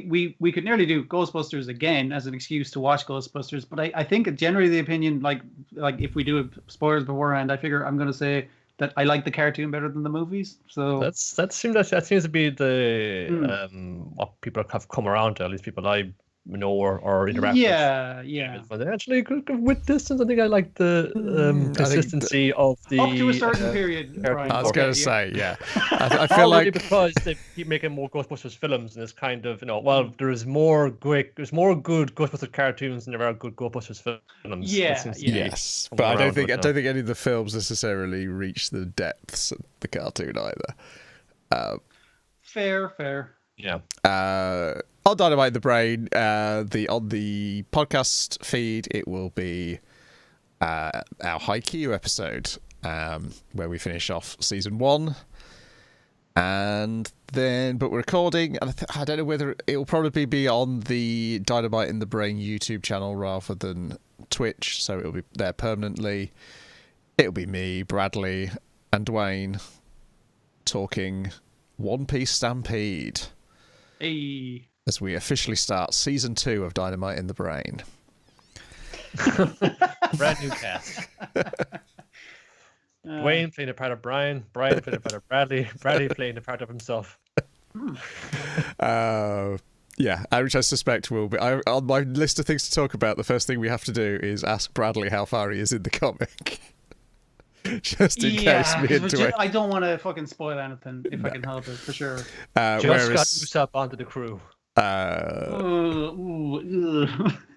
do Ghostbusters again as an excuse to watch Ghostbusters. But I think generally the opinion, like if we do spoilers beforehand, I figure I'm going to say that I like the cartoon better than the movies. So that seems to be the what people have come around to. At least people I know or interact Yeah, with. yeah. But actually, with distance, I think I like the consistency of the Up to a certain period, Brian. I was Okay, going to yeah. say, yeah. I feel Probably like because they keep making more Ghostbusters films, and it's kind of well, there's more good Ghostbusters cartoons than there are good Ghostbusters films. Yeah, That seems to be yes, coming but I don't around think right I don't think any of the films necessarily reach the depths of the cartoon either. Fair. Yeah. On Dynamite in the Brain, on the podcast feed, it will be our Haikyuu episode, where we finish off season 1, and then we're recording, and I don't know whether it will probably be on the Dynamite in the Brain YouTube channel rather than Twitch, so it'll be there permanently. It'll be me, Bradley, and Dwayne talking One Piece Stampede. Hey. As we officially start season 2 of Dynamite in the Brain. Brand new cast. Dwayne playing the part of Brian playing the part of Bradley playing the part of himself. Yeah, which I suspect will be. On my list of things to talk about, the first thing we have to do is ask Bradley how far he is in the comic. Just in case me and Dwayne... I don't want to fucking spoil anything if I can help it, for sure. Just got Usopp onto the crew.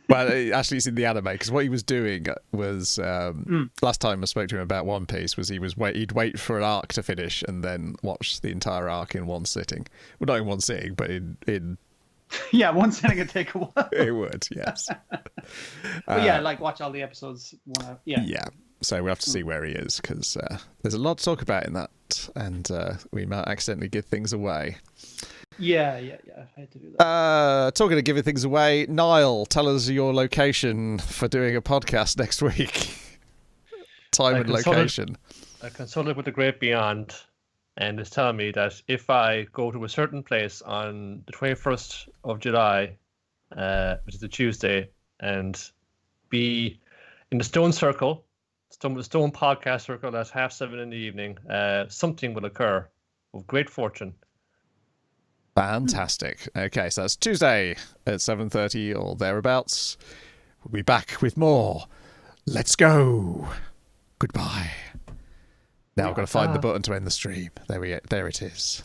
Well, actually, it's in the anime, because what he was doing was last time I spoke to him about One Piece was he'd wait for an arc to finish and then watch the entire arc in one sitting. Well, not in one sitting, but in yeah, one sitting would take a while. It would, yes. But yeah, like watch all the episodes. Yeah. So we have to see where he is, because there's a lot to talk about in that, and we might accidentally give things away. Yeah. I had to do that. Talking of giving things away, Niall, tell us your location for doing a podcast next week. Time and location. I consulted with the Great Beyond, and it's telling me that if I go to a certain place on the 21st of July, which is a Tuesday, and be in the Stone Circle, the Stone Podcast Circle at 7:30 in the evening, something will occur of great fortune. Fantastic. Okay, so that's Tuesday at 7:30 or thereabouts. We'll be back with more. Let's go. Goodbye. Now I've got to find the button to end the stream. There it is.